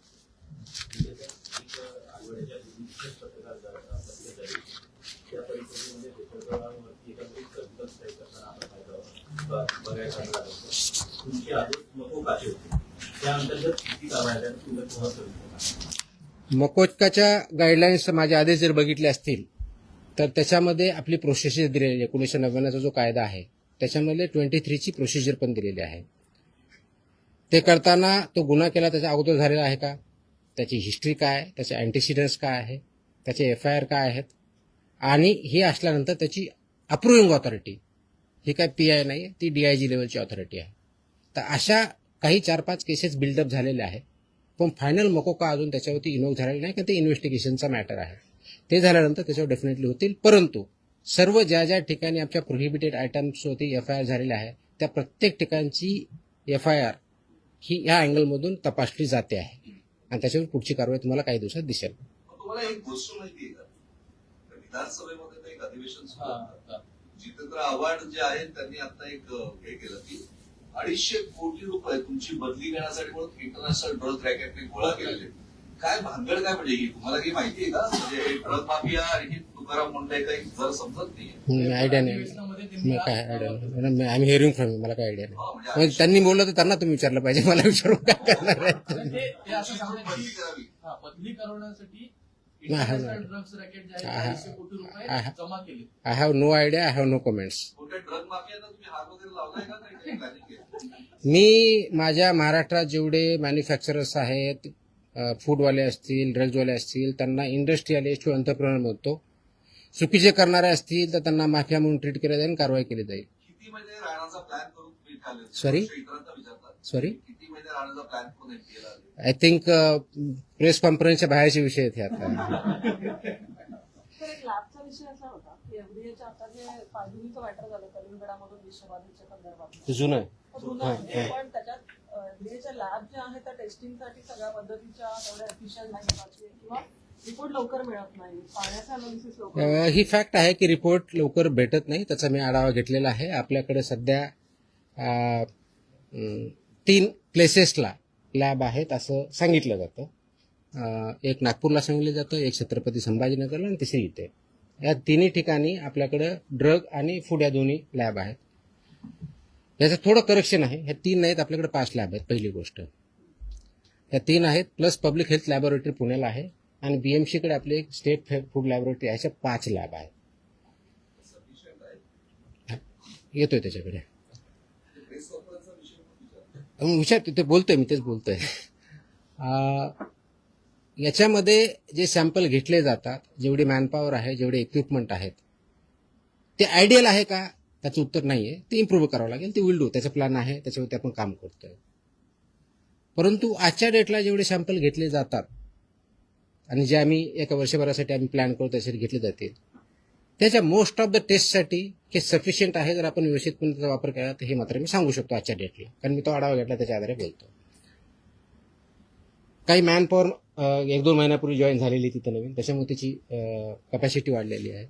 मकोचकाच्या गाईडलाईन्स माझे आदेश जर बघितले असतील तर त्याच्यामध्ये आपली प्रोसिजर दिलेली आहे. 1999चा जो कायदा आहे त्याच्यामध्ये 23ची प्रोसिजर पण दिलेली आहे. ते करताना तो गुन्हा केला त्याच्या अगोदर झालेला आहे का, त्याची हिस्ट्री काय, त्याचे अँटीसिडंट्स काय आहे, त्याचे FIR काय आहेत, आणि हे असल्यानंतर त्याची अप्रुव्हिंग ऑथॉरिटी ही काय PI नाही, ती DIG लेवलची ऑथॉरिटी आहे. तर अशा काही 4-5 केसेस बिल्डअप झालेल्या आहेत. पण फायनल मकोका अजून त्याच्यावरती इन्व्होक झालेला नाही, कारण ते इन्व्हेस्टिगेशनचा मॅटर आहे. ते झाल्यानंतर त्याच्यावर डेफिनेटली होतील. परंतु सर्व ज्या ज्या ठिकाणी आपल्या प्रोहिबिटेड आयटम्सवरती FIR झालेल्या आहे त्या प्रत्येक ठिकाणची FIR ही या अँगलमधून तपासली जाते आहे आणि त्याच्यावर पुढची कारवाई तुम्हाला काही दिवसात दिसेल. तुम्हाला एक गोष्ट माहिती आहे का, विधानसभेमध्ये एक अधिवेशन सुरू होतं. जितेंद्र आव्हाड जे आहेत त्यांनी आता एक हे केलं की 250 कोटी रुपये तुमची बदली घेण्यासाठी म्हणून इंटरनॅशनल ड्रग रॅकेटने गोळा केलेले. काय भानगड काय म्हणजे ही तुम्हाला काही माहिती आहे का, म्हणजे ड्रग माफिया आणि ही तुकाराम मुंडे काही जर समजत नाही. आयडिया नाही, काय आयडिया नाही. I am hearing from you. मला काय आयडिया नाही. त्यांनी बोललं तर त्यांना तुम्ही विचारलं पाहिजे, मला विचारून काय करणार आहे. बदली करण्यासाठी I have no idea. I have no comments. Drug माफियांना हात वगैरे लावलाय का नाही काही प्लॅनिंग आहे? मी माझ्या महाराष्ट्रात जेवढे मॅन्युफॅक्चरर्स आहेत, फूडवाले असतील, ड्रग्जवाले असतील, त्यांना इंडस्ट्रियलिस्ट किंवा एंटरप्रेनर म्हणतो. चुकीचे करणारे असतील तर त्यांना माफिया म्हणून ट्रीट केलं जाईल, कारवाई केली जाईल. किती महिने राहण्याचा प्लॅन करून तुम्ही खाल्ले? Sorry? इतरांना विचारतात सॉरी, किती महिने राहण्याचा प्लॅन करून एमपीला आले? आय थिंक प्रेस कॉन्फरन्सच्या बाहेरचे विषय आहेत हे आता. तर एक लॅबचा विषय असा होता की एफडीएच्या आता जे पायधुनीचं मॅटर झालं कलिंगडामधून विषबाधेच्या संदर्भात ते जुनं आहे. जुनं आहे. पण त्याच्यात एफडीएच्या लॅब ज्या आहेत त्या टेस्टिंगसाठी सगळ्या पद्धतीच्या तेवढ्या एफिशियंट नाही किंवा रिपोर्ट लवकर मिळत नाही, पाण्याचं अनालिसिस लवकर ही फॅक्ट आहे की रिपोर्ट लवकर भेटत नाही. त्याचा मी आढावा घेतलेला आहे. आपल्याकडे सध्या 3 प्लेसेसला लॅब आहेत असं सांगितलं जातं. एक नागपूरला सांगितलं जातं, एक छत्रपती संभाजीनगरला आणि तिसरी इथे. या तिन्ही ठिकाणी आपल्याकडे ड्रग आणि फूड या दोन्ही लॅब आहेत. याचं थोडं करेक्शन आहे. ह्या 3 नाहीत, आपल्याकडे 5 लॅब आहेत. पहिली गोष्ट ह्या 3 आहेत, प्लस पब्लिक हेल्थ लॅबोरेटरी पुण्याला आहे आणि बीएमसीकडे आपले एक स्टेट फूड लॅबोरेटरी आहे. अशा 5 लॅब आहेत. सफिशियंट आहे. येतोय त्याच्याकडे प्रेस कॉन्फरन्सचा विषय म्हणून विचारतो. विचार ते बोलतोय, मी तेच बोलतोय. याच्यामध्ये जे सॅम्पल घेतले जातात, जेवढी मॅनपॉवर आहे, जेवढे इक्विपमेंट आहेत, ते आयडियल आहे का? त्याचं उत्तर नाहीये. ते इम्प्रूव्ह करावं लागेल. ते विल डू. त्याचं प्लॅन आहे, त्याच्यावरती आपण काम करतोय. परंतु आजच्या डेटला जेवढे सॅम्पल घेतले जातात आणि जे आम्ही एका वर्षभरासाठी आम्ही प्लॅन करतो त्यासाठी घेतले जातील, त्याच्या मोस्ट ऑफ द टेस्टसाठी हे सफिशियंट आहे. जर आपण व्यवस्थितपणे त्याचा वापर केला तर हे मात्र मी सांगू शकतो आजच्या डेटला, कारण मी तो आढावा घेतला त्याच्या आधारे बोलतो. काही मॅनपॉवर 1-2 महिन्यापूर्वी जॉईन झालेली तिथं नवीन, त्याच्यामुळे त्याची कपॅसिटी वाढलेली आहे.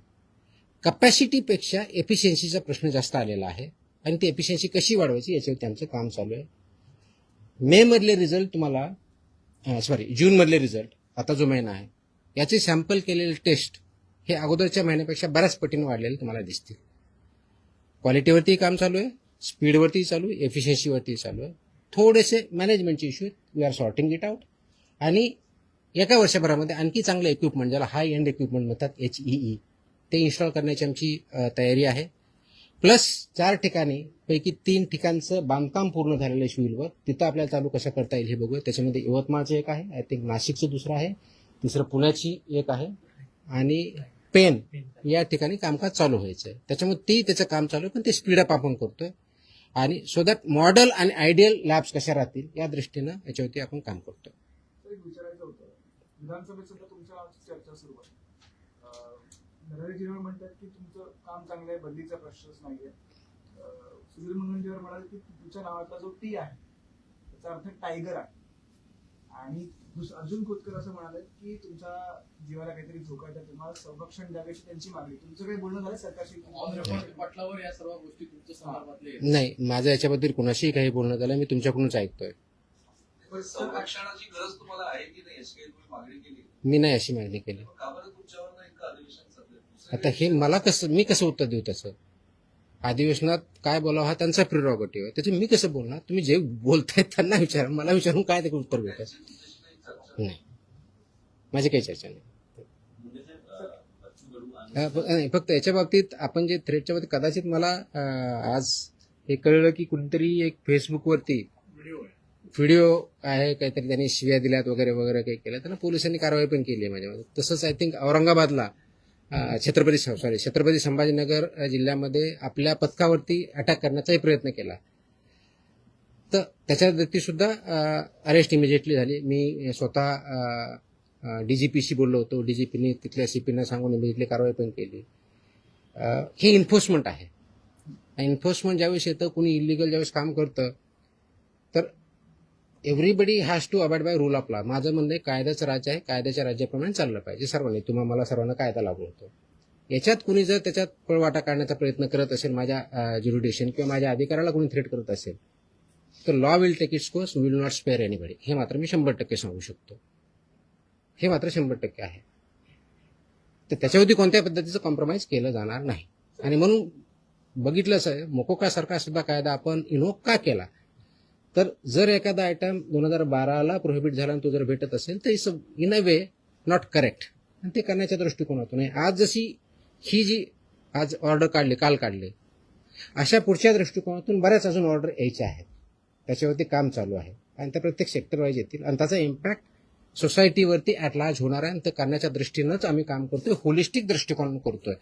कपॅसिटीपेक्षा एफिशियन्सीचा प्रश्न जास्त आलेला आहे आणि ती एफिशियन्सी कशी वाढवायची याच्यावरती आमचं काम चालू आहे. मे मधले रिझल्ट तुम्हाला जूनमधले रिझल्ट, आता जो महिना आहे, याचे सॅम्पल केलेले टेस्ट हे अगोदरच्या महिन्यापेक्षा बऱ्याच पटीने वाढलेले तुम्हाला दिसतील. क्वालिटीवरती काम चालू आहे, स्पीडवरती चालू आहे, एफिशियन्सीवरती चालू आहे. थोडेसे मॅनेजमेंटचे issue we are sorting it out आणि एका वर्षभरामध्ये आणखी चांगलं इक्विपमेंट, ज्याला हाय एंड इक्विपमेंट म्हणतात, HEE, ते इन्स्टॉल करण्याची आमची तयारी आहे. प्लस 4 ठिकाणी पैकी 3 ठिकाणचं बांधकाम पूर्ण झालेलं आहे सिव्हिलवर. तिथं आपल्याला चालू कसं करता येईल हे बघूया. त्याच्यामध्ये यवतमाळचं एक आहे, आय थिंक नाशिकचं दुसरं आहे, तिसरं पुण्याची एक आहे आणि पेन या ठिकाणी कामकाज चालू व्हायचं आहे. त्याच्यामुळे त्याचं काम चालू आहे, पण ते स्पीडअप आपण करतोय आणि सो दॅट मॉडेल आणि आयडियल लॅब्स कशा राहतील या दृष्टीनं याच्यावरती आपण काम करतोय. एक विचारायचं होतं, विधानसभेत सुद्धा तुमच्या चर्चा सुरू आहे. नरहरीजीवर म्हणतात की तुमचं काम चांगलं आहे, बदलीचा प्रश्नच नाहीये. सुधीर मुनगंटीवार म्हणाले की तुमच्या नावातला जो टी आहे त्याचा अर्थ टायगर आहे. आणि अर्जुन खोतकर असं म्हणाले की तुमच्या जीवाला काहीतरी धोका आहे, तर तुम्हाला संरक्षण द्यावेची त्यांची मागणी. तुमचं काही बोलणं झालं सरकारशी? पटलावर या सर्व गोष्टी तुमच्या संदर्भातले नाही, माझं याच्याबद्दल कुणाशीही काही बोलणं झालं, मी तुमच्याकडूनच ऐकतोय. पण संरक्षणाची गरज तुम्हाला आहे की नाही याची काही तुम्ही मागणी केली? मी नाही अशी मागणी केली. का बरं तुमच्यावर इतकं अधिवेशन चाललंय? आता हे मला मी कसं उत्तर देऊ त्याचं? अधिवेशनात काय बोलावं हा त्यांचा प्रिरॉगेटिव्ह आहे. त्याचं मी कसं बोलणार? तुम्ही जे बोलताय त्यांना विचारा, मला विचारून काय ते उत्तर भेटेल? नाही, माझी काही चर्चा नाही. नाही, फक्त याच्या बाबतीत आपण जे थ्रेडच्या बाबतीत कदाचित मला आज हे कळलं की कुणीतरी एक फेसबुकवरती व्हिडिओ आहे, काहीतरी त्यांनी शिव्या दिल्यात वगैरे वगैरे काही केलं, त्यांना पोलिसांनी कारवाई पण केली आहे माझ्यामध्ये. तसंच आय थिंक औरंगाबादला छत्रपती संभाजीनगर जिल्ह्यामध्ये आपल्या पथकावरती अटॅक करण्याचाही प्रयत्न केला, तर त्याच्यावरती सुद्धा अरेस्ट इमिजिएटली झाली. मी स्वतः डीजीपीशी बोललो होतो. डीजीपीनी तिथल्या सीपीना सांगून इमिजिएटली कारवाई पण केली. हे इन्फोर्समेंट आहे. इन्फोर्समेंट ज्यावेळेस येतं, कुणी इलिगल ज्यावेळेस काम करतं, तर everybody has to abide by rule of law. माझं म्हणणं आहे कायद्याचं राज्य आहे, कायद्याच्या राज्याप्रमाणे चाललं पाहिजे सर्वांनी. तुम्हाला मला सर्वांना कायदा लागू होतो. याच्यात कुणी जर त्याच्यात पळवाटा काढण्याचा प्रयत्न करत असेल, माझ्या ज्युरिडिक्शन किंवा माझ्या अधिकाराला कुणी थ्रेट करत असेल, तर law will take its course, will not spare anybody. हे मात्र मी 100% सांगू शकतो. हे मात्र 100% आहे. तर त्याच्यावरती कोणत्या पद्धतीचं कॉम्प्रोमाइज केलं जाणार नाही. आणि म्हणून बघितलंच आहे, मोकोका सारखा सुद्धा कायदा आपण इनोक का केला, तर जर एखादा आयटम 2012ला प्रोहिबिट झाला आणि तो जर भेटत असेल तर it's in a way not correct. आणि ते करण्याच्या दृष्टिकोनातून आहे. आज जशी ही जी आज ऑर्डर काढली, काल काढली, अशा पुढच्या दृष्टिकोनातून बऱ्याच अजून ऑर्डर यायच्या आहेत. त्याच्यावरती काम चालू आहे आणि त्या प्रत्येक सेक्टर वाईज येतील आणि त्याचा इम्पॅक्ट सोसायटीवरती ॲट लार्ज होणार आहे आणि ते करण्याच्या दृष्टीनंच आम्ही काम करतोय. होलिस्टिक दृष्टिकोन करतोय.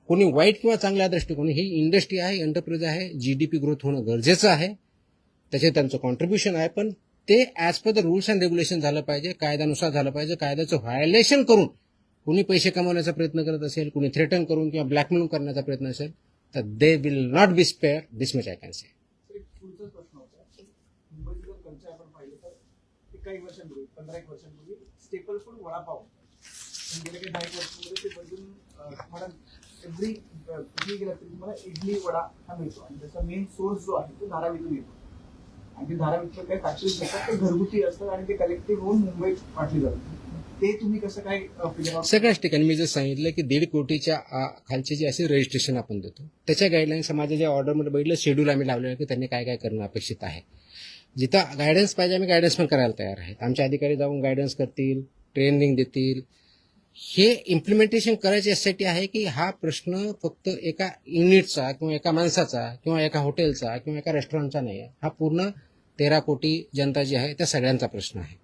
कोणी वाईट किंवा चांगल्या दृष्टिकोन, ही इंडस्ट्री आहे, एंटरप्राइज आहे, जीडीपी ग्रोथ होणं गरजेचं आहे, त्याचे त्यांचं कॉन्ट्रीब्युशन आहे, पण ते as per the rules and regulation झालं पाहिजे, कायद्यानुसार झालं पाहिजे. कायद्याचं व्हायोलेशन करून कुणी पैसे कमवण्याचा प्रयत्न करत असेल, कुणी थ्रेटन करून किंवा ब्लॅकमेल करण्याचा प्रयत्न असेल तर they will not be spare. This much I can say. एक पुढचाच प्रश्न होता. मुंबईचं जर कल्चर आपण पाहिलं तर ते काही वर्षांपूर्वी 15-1 वर्षांपूर्वी स्टेपल फूड वडापाव, पण गेल्या काही 10 वर्षांमध्ये ते बदलून तुम्हाला एव्हरी कुठेही गेला तरी तुम्हाला इडली वडा हा मिळतो आणि त्याचा मेन सोर्स जो आहे तो धारावीतून येतो आणि ते धारावीतलं काही फॅक्टरीज असतात ते घरगुती असतात आणि ते कलेक्टिव्ह होऊन मुंबईत वाटली जातात. ते तुम्ही कसं काय figure out सगळ्याच ठिकाणी मी जर सांगितलं की 1.5 कोटीच्या खालचे जे असे रजिस्ट्रेशन आपण देतो त्याच्या गाईडलाईन्स माझ्या ज्या ऑर्डरमध्ये बघितलं शेड्यूल आम्ही लावलेलं की त्यांनी काय काय करणं अपेक्षित आहे. जिथं गायडन्स पाहिजे आम्ही गायडन्स पण करायला तयार आहेत. आमचे अधिकारी जाऊन गायडन्स करतील, ट्रेनिंग देतील. हे इम्प्लिमेंटेशन करायचे यासाठी आहे की हा प्रश्न फक्त एका युनिटचा किंवा एका माणसाचा किंवा एका हॉटेलचा किंवा एका रेस्टॉरंटचा नाही आहे. हा पूर्ण 13 कोटी जनता जी आहे त्या सगळ्यांचा प्रश्न आहे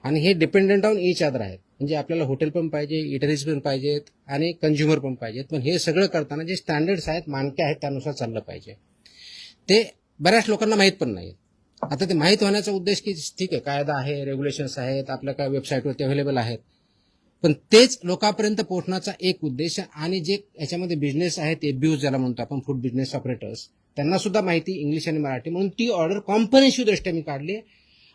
आणि हे डिपेंडंट ऑन ईच अदर आहेत. म्हणजे आपल्याला हॉटेल पण पाहिजे, इटरीज पण पाहिजेत आणि कंझ्युमर पण पाहिजेत. पण हे सगळं करताना जे स्टँडर्ड्स आहेत, मानके आहेत, त्यानुसार चाललं पाहिजे. ते बऱ्याच लोकांना माहीत पण नाही. आता ते माहीत होण्याचा उद्देश की ठीक आहे कायदा आहे, रेग्युलेशन्स आहेत, आपल्या काय वेबसाईटवरती अवेलेबल आहेत, पण तेच लोकांपर्यंत पोहोचण्याचा एक उद्देश आणि जे याच्यामध्ये बिझनेस आहेत, एबीयूज ज्याला म्हणतो आपण, फूड बिझनेस ऑपरेटर्स, त्यांना सुद्धा माहिती इंग्लिश आणि मराठी, म्हणून ती ऑर्डर कॉम्प्रिहेन्सिव्ह दृष्ट्या मी काढली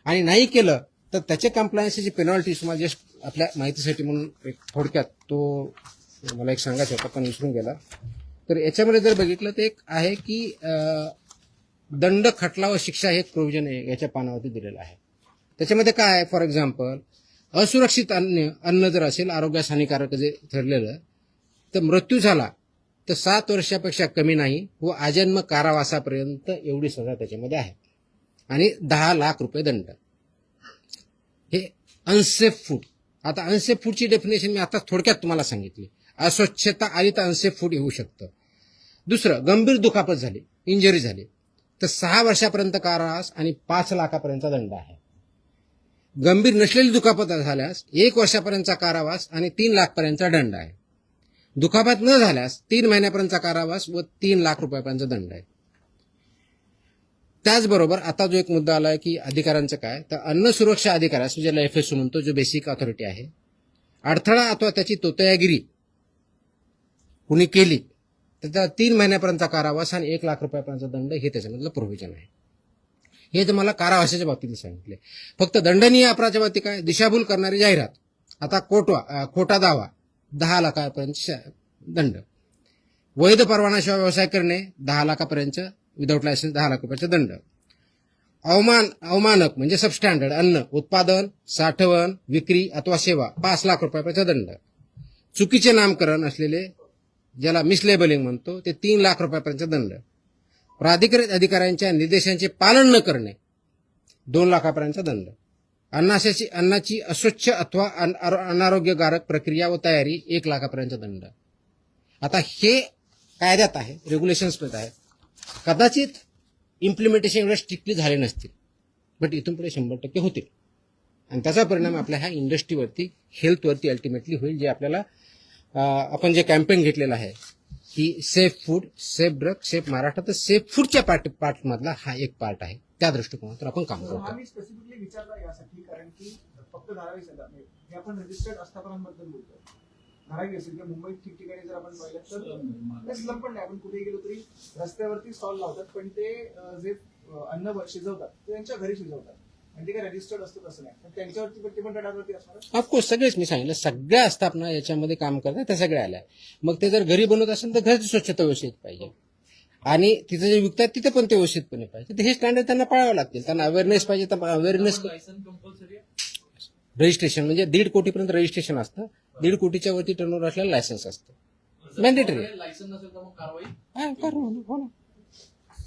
आणि नाही केलं तर त्याचे कम्प्लायन्सची पेनॉल्टी तुम्हाला जस्ट आपल्या माहितीसाठी म्हणून एक थोडक्यात तो मला एक सांगायचं होता पण विसरून गेला. तर याच्यामध्ये जर बघितलं तर एक आहे की दंड, खटला व शिक्षा हे एक प्रोव्हिजन याच्या पानावरती दिलेलं आहे. त्याच्यामध्ये काय आहे, फॉर एक्झाम्पल असुरक्षित अन्न जर असेल, आरोग्यास हानिकारक जे ठरलेलं, तर मृत्यू झाला तर 7 वर्षापेक्षा कमी नाही व आजन्म कारावासापर्यंत एवढी सजा त्याच्यामध्ये आहे आणि 10 लाख रुपये दंड. हे अनसेफ फूड. आता अनसेफ फूडची डेफिनेशन मी आता थोडक्यात तुम्हाला सांगितली. अस्वच्छता आली तर अनसेफ फूड येऊ शकतं. दुसरं, गंभीर दुखापत झाली, इंजरी झाली तर 6 वर्षापर्यंत कारावास आणि 5 लाखापर्यंतचा दंड आहे. गंभीर नसलेली दुखापत झाल्यास 1 वर्षापर्यंतचा कारावास आणि 3 लाखपर्यंतचा दंड आहे. दुखापत न झाल्यास 3 महिन्यापर्यंतचा कारावास व 3 लाख रुपयापर्यंत दंड आहे. त्याचबरोबर आता जो एक मुद्दा आला आहे की अधिकाऱ्यांचं काय, तर अन्न सुरक्षा अधिकाऱ्यास, ज्याला FSO म्हणतो, जो बेसिक ऑथॉरिटी आहे, अडथळा अथवा त्याची तोतयागिरी कुणी केली तर त्याला 3 महिन्यापर्यंतचा कारावास आणि 1 लाख रुपयापर्यंतचा दंड हे त्याच्यामधलं प्रोव्हिजन आहे. हे तर मला कारावासाच्या बाबतीत सांगितले. फक्त दंडनीय अपराधाच्या बाबतीत काय, दिशाभूल करणारी जाहिरात, आता खोटा दावा 10 लाखापर्यंत दंड, वैध परवानाशिवाय व्यवसाय करणे 10 लाखापर्यंत, विदाऊट लायसन्स 10 लाख रुपयाचा दंड, अवमानक म्हणजे सबस्टँडर्ड अन्न उत्पादन, साठवण, विक्री अथवा सेवा 5 लाख रुपयापर्यंत दंड, चुकीचे नामकरण असलेले ज्याला मिसलेबलिंग म्हणतो ते 3 लाख रुपयापर्यंत दंड, प्राधिकृत अधिकाऱ्यांच्या निर्देशांचे पालन न करणे 2 लाखापर्यंतचा दंड, अन्नाची अस्वच्छ अथवा अनारोग्यकारक प्रक्रिया व तयारी 1 लाखापर्यंत दंड. आता हे कायद्यात आहे, रेग्युलेशन्समध्ये आहे. कदाचित इम्प्लिमेंटेशन एवढं स्ट्रिक्टली झाले नसतील, बट इथून पुढे 100% होतील आणि त्याचा परिणाम आपल्या ह्या इंडस्ट्रीवरती, हेल्थवरती अल्टिमेटली होईल. जे आपल्याला आपण जे कॅम्पेन घेतलेलं आहे की safe food, safe drug, safe Maharashtra, तर सेफ फूडच्या पार्टमधला हा एक पार्ट आहे. त्या दृष्टिकोनातून आपण काम हा करतो. मी स्पेसिफिकली विचारला यासाठी कारण की फक्त धारावी हे आपण रजिस्टर्ड आस्थापनांबद्दल बोलतोय. धारावी असेल किंवा मुंबईत ठिकठिकाणी जर आपण पाहिलं तर स्लम पण नाही, आपण कुठे गेलो तरी रस्त्यावरती स्टॉल लावतात, पण ते जे अन्न शिजवतात ते त्यांच्या घरी शिजवतात आणि ते काय रजिस्टर्ड असतं तसं नाही, पण त्यांच्यावरती पण ते पण रडारवरती असणार. ऑफकोर्स सगळेच मी सांगितलं, सगळ्या आस्थापना याच्यामध्ये काम करतात, त्या सगळ्या आल्या. मग ते जर घरी बनवत असेल तर घरची स्वच्छता व्यवस्थित पाहिजे आणि तिथे जे विकतात तिथे पण ते व्यवस्थितपणे पाहिजे. तर हे स्टँडर्ड त्यांना पाळावं लागतील. त्यांना अवेअरनेस पाहिजे, तर अवेअरनेस लायसन कंपल्सरी रजिस्ट्रेशन म्हणजे 1.5 कोटीपर्यंत रजिस्ट्रेशन असतं. 1.5 कोटीच्या वरती टर्नओव्हर असलेलं लायसन्स असतं. मॅन्डेटरी लायसन नसेल तर मग कारवाई. हो ना.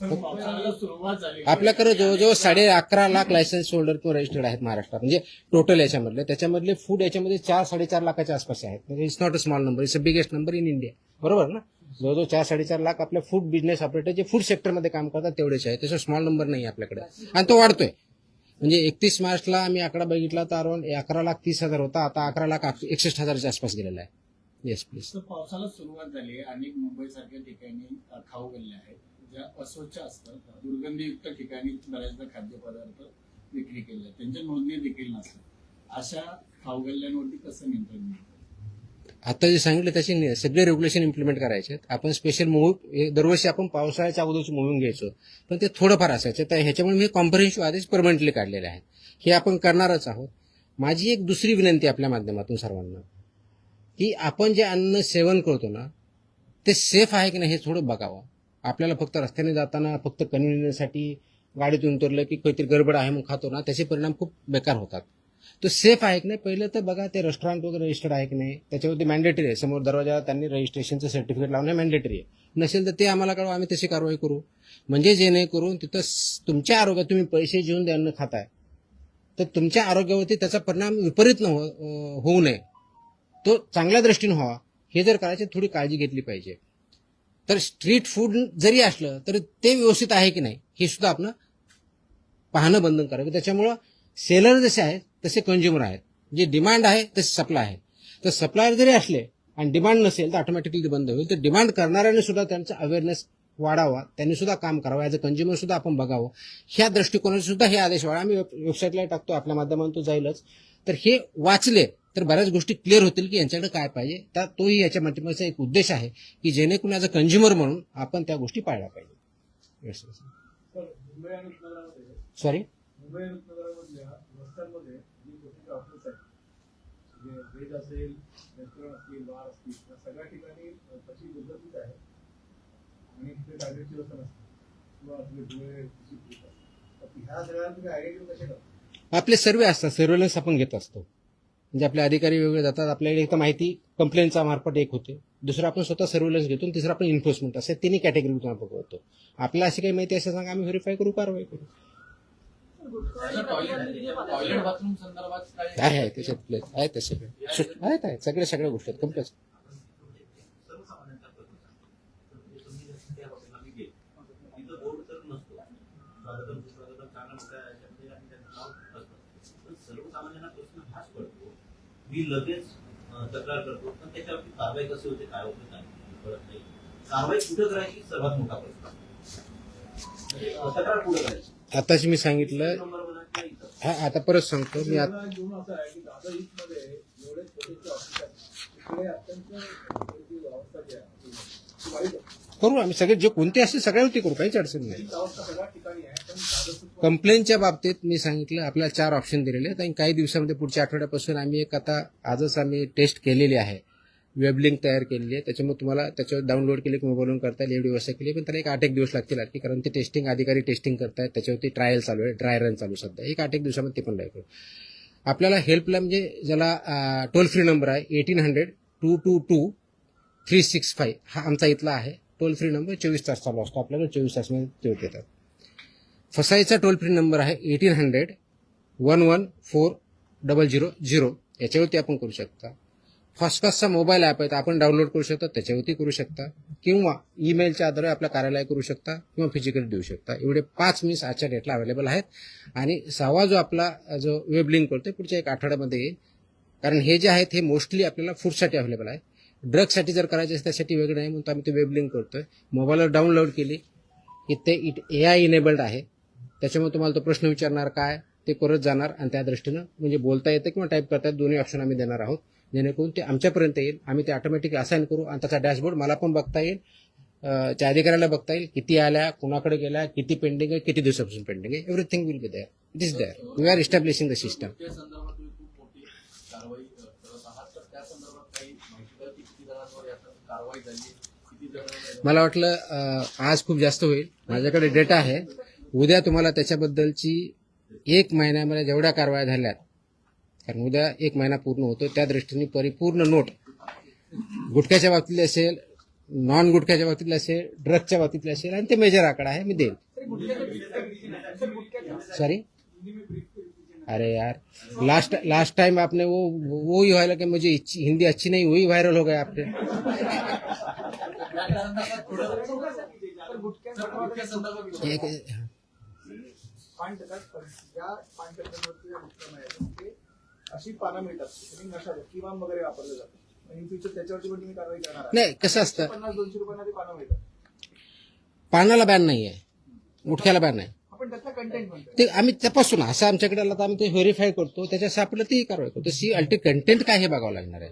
पावसाळ्याला सुरुवात झाली. आपल्याकडे जवळजवळ 11.5 लाख लायसन्स होल्डर किंवा रजिस्टर्ड आहेत महाराष्ट्रात, म्हणजे टोटल याच्यामधले. त्याच्यामधले फूड याच्यामध्ये 4-4.5 लाखाच्या आसपास आहेत. म्हणजे it's not a small number, it's a biggest number in India. बरोबर ना? जवळजवळ 4-4.5 लाख आपल्या फूड बिझनेस ऑपरेटर जे फूड सेक्टरमध्ये काम करतात तेवढेच आहे. त्याचा स्मॉल नंबर नाही आपल्याकडे, आणि तो वाढतोय. म्हणजे 31 मार्चला आम्ही आकडा बघितला तर अराउंड 11,30,000 होता, आता 11,61,000च्या आसपास गेलेला आहे. Yes please. तर पावसाला सुरुवात झाली. अनेक मुंबईसारख्या ठिकाणी खाऊ गल्ल्या आहेत ज्या अस्वच्छ असतात. दुर्गंधीयुक्त ठिकाणी बऱ्याचदा खाद्यपदार्थ विक्री केले, त्यांच्या नोंदणी देखील नसतात. अशा खाऊ गल्ल्यांवरती कसं नियंत्रण मिळतं? आता जे सांगितलं त्याचे सगळे रेग्युलेशन इम्प्लिमेंट करायचे. आपण स्पेशल मूव्ह दरवर्षी आपण पावसाळ्याच्या अगोदरची मूव्हिंग घ्यायचो, पण ते थोडंफार असायचं. तर ह्याच्यामुळे मी कॉम्प्रिहेन्सिव्ह आदेश परमनंटली काढलेले आहेत. हे आपण करणारच आहोत. माझी एक दुसरी विनंती आपल्या माध्यमातून सर्वांना, की आपण जे अन्न सेवन करतो ना ते सेफ आहे की नाही हे थोडं बघावं. आपल्याला फक्त रस्त्याने जाताना फक्त कन्व्हिनियन्ससाठी गाडीतून उतरलं की काहीतरी गडबड आहे म्हणून खातो ना, त्याचे परिणाम खूप बेकार होतात. तो सेफ आहे की नाही पहिलं तर बघा. ते रेस्टॉरंट वगैरे रजिस्टर्ड आहे की नाही, त्याच्यावरती मॅन्डेटरी आहे. समोर दरवाजा त्यांनी रजिस्ट्रेशनचं सर्टिफिकेट लावणं मॅन्डेटरी आहे. नसेल तर ते आम्हाला कळवा, आम्ही तशी कारवाई करू. म्हणजे जेणेकरून तिथं तुमच्या आरोग्यात तुम्ही पैसे घेऊन ते अन्न खाताय तर तुमच्या आरोग्यावरती त्याचा परिणाम विपरीत होऊ नये, तो चांगल्या दृष्टीने व्हावा. हे जर करायचे थोडी काळजी घेतली पाहिजे. तर स्ट्रीट फूड जरी असलं तरी ते व्यवस्थित आहे की नाही हे सुद्धा आपण पाहणं बंधन करावं. त्याच्यामुळं सेलर जसे आहेत तसे कंझ्युमर आहेत. जे डिमांड आहे तसे सप्लाय आहे. तर सप्लायर जरी असले आणि डिमांड नसेल तर ऑटोमॅटिकली ते बंद होईल. तर डिमांड करणाऱ्याने सुद्धा त्यांचा अवेअरनेस वाढावा, त्यांनी सुद्धा काम करावं. ॲज अ कंझ्युमर सुद्धा आपण बघावं. ह्या दृष्टिकोनाने सुद्धा हे आदेश वाढा. आम्ही वेबसाईटला टाकतो, आपल्या माध्यमातून जाईलच. तर हे वाचले तर बऱ्याच गोष्टी क्लिअर होतील की यांच्याकडे काय पाहिजे. तर तोही याच्या माध्यमाचा एक उद्देश आहे की जेणेकरून ॲज अ कंझ्युमर म्हणून आपण त्या गोष्टी पाळल्या पाहिजे. मुंबई आणि उपनगरामध्ये सॉरी मुंबई आणि उपनगरामधल्या रस्त्यांमध्ये जी छोटी ऑफिस आहेत, म्हणजे व्हेज असेल, रेस्टॉरंट असतील, बार असतील, या सगळ्या ठिकाणी तशी दुर्गतीच आहे आणि तिथे डायरेक्ट व्यवस्था नसते किंवा आपले डोळे तर ह्या सगळ्या तुम्ही आयडेंटिफाय कसे करता? आपले सर्वे असतात, सर्व्हेलन्स आपण घेत असतो. म्हणजे आपले अधिकारी वेगळे जातात. आपल्याकडे एक तर माहिती कंप्लेंटचा मार्फत एक होते, दुसरं आपण स्वतः सर्व्हेलन्स घेतो, तिसरं आपण इन्फोर्समेंट, असे तिन्ही कॅटेगरी तुम्हाला बघतो. आपल्याला अशी काही माहिती असेल सांगा, आम्ही व्हेरीफाय करू, कारवाई करू. टॉयलेट बाथरूम संदर्भात काय आहे त्याच्यात आहे तसे आहेत सगळ्या गोष्टी आहेत कंप्लेंट. तिथं बोर्ड तर नसतो, स्वागतम सुस्वागतम चांगला मोठा याच्यामध्ये आणि त्याचं नाव असतं. पण सर्वसामान्यांना प्रश्न हाच पडतो, मी लगेच तक्रार करतो, पण त्याच्यावरती कारवाई कशी होते, काय होते काय कळत नाही. कारवाई कुठं करायची सर्वात मोठा प्रश्न. तक्रार कुठं करायची आताच मी सांगितलं. नंबर म्हणा किंवा इथं. हा आता परत सांगतो मी. घेऊन असं आहे की दादा मध्ये एवढे छोटे ऑफिस आहेत, तिकडे अत्यंत अवस्था जी आहे ती वाईट आहे. करू आम्ही सगळे जे कोणते असतील सगळ्यावरती करू, काहीच अडचण नाही. ही अवस्था सगळ्या ठिकाणी आहे. पण दादा कंप्लेंटच्या बाबतीत मी सांगितलं आपल्याला 4 ऑप्शन दिलेले आहेत आणि काही दिवसामध्ये पुढच्या आठवड्यापासून आम्ही एक आता आजच आम्ही टेस्ट केलेली आहे, वेब लिंक तयार केलेली आहे. त्याच्यामुळे तुम्हाला त्याच्यावर डाउनलोड केले की मोबाईलवरून करता येईल एवढी व्यवस्था केली. पण त्याला एक 8-1 दिवस लागतील आणखी, कारण ते टेस्टिंग अधिकारी टेस्टिंग करतायत, त्याच्यावरती ट्रायल चालू आहे, ड्राय रन चालू सध्या. एक 8-1 दिवसामध्ये ते पण लागेल. आपल्याला हेल्पलाईन म्हणजे ज्याला टोल फ्री नंबर आहे 1800-222-365 हा आमचा इथला आहे टोल फ्री नंबर. 24 तास चालू असतो आपल्याकडे, 24 तासमध्ये ते देतात. फसाईचा टोल फ्री नंबर आहे 1800-114-000. याच्यावरती आपण करू शकता. फॉस्फसचा मोबाईल ॲप आहे, आपण डाउनलोड करू शकता, त्याच्यावरती करू शकता, किंवा ईमेलच्या आधारे आपल्या कार्यालय करू शकता किंवा फिजिकली देऊ शकता. एवढे 5 मीन्स आजच्या डेटला अवेलेबल आहेत. आणि 6वा जो आपला जो वेब लिंक करतोय पुढच्या 1 आठवड्यामध्ये येईल. कारण हे जे आहेत हे मोस्टली आपल्याला फूडसाठी अवेलेबल आहे. ड्रगसाठी जर करायचे असेल त्यासाठी वेगळं नाही, म्हणून आम्ही ते वेब लिंक करतोय. मोबाईलवर डाउनलोड केली की ते AI इनेबल्ड आहे. त्याच्यामुळे तुम्हाला तो प्रश्न विचारणार काय ते करत जाणार आणि त्या दृष्टीनं म्हणजे बोलता येतं किंवा टाईप करता येतं, दोन्ही ऑप्शन आम्ही देणार आहोत. जेणेकरून ते आमच्यापर्यंत येईल, आम्ही ते ऑटोमॅटिक असाइन करू आणि त्याचा डॅशबोर्ड मला पण बघता येईल, त्या अधिकाऱ्याला बघता येईल, किती आल्या, कुणाकडे गेल्या, किती पेंडिंग आहे, किती दिवसापासून पेंडिंग आहे. Everything will be there. It is there. We are establishing the system. त्या संदर्भात तुम्ही खूप मोठी कारवाई करत आहात, तर त्या संदर्भात काही माहिती द्या की किती जणांवर याचा कारवाई झाली, किती जण. मला वाटलं आज खूप जास्त होईल. माझ्याकडे डेटा आहे, उद्या तुम्हाला त्याच्याबद्दलची 1 महिन्यामध्ये जेवढ्या कारवाया झाल्यात, कारण उद्या 1 महिना पूर्ण होतो, त्या दृष्टीने परिपूर्ण नोट गुटख्याच्या बाबतीत असेल, नॉन गुटख्याच्या बाबतीतले असेल, ड्रगच्या बाबतीतले असेल, आणि ते मेजर आकडा आहे, मी देईल. सर गुटख्याचं brief काय किती नाही? सर गुटख्याचं सॉरी, हिंदी में brief किती नाही? अरे यार, लास्ट टाइम आपने वो ही हुआ कि मुझे हिंदी अच्छी नहीं, वही वायरल हो गया आपने. सर गुटख्या एक- पान टक्का ज्या पान टक्क्यांवरती जे गुटखा मिळाले ते अशी पानं मिळतात त्यांनी नशा किमान वगैरे वापरलं जातं. इन फ्युचर त्याच्यावरती पण तुम्ही कारवाई करणार आहात. नाही, कसं असतं, 50-200 रुपयांना ते पानं मिळतात. पानाला बॅन नाही आहे, गुटख्याला बॅन आहे. आपण त्यातला कंटेंट म्हणतो. ते आम्ही तपासून असं आमच्याकडे आलं तर आम्ही ते व्हेरीफाय करतो, त्याच्या सापडलं ती कारवाई करतो. सी अल्टी कंटेंट काय हे बघावं लागणार आहे.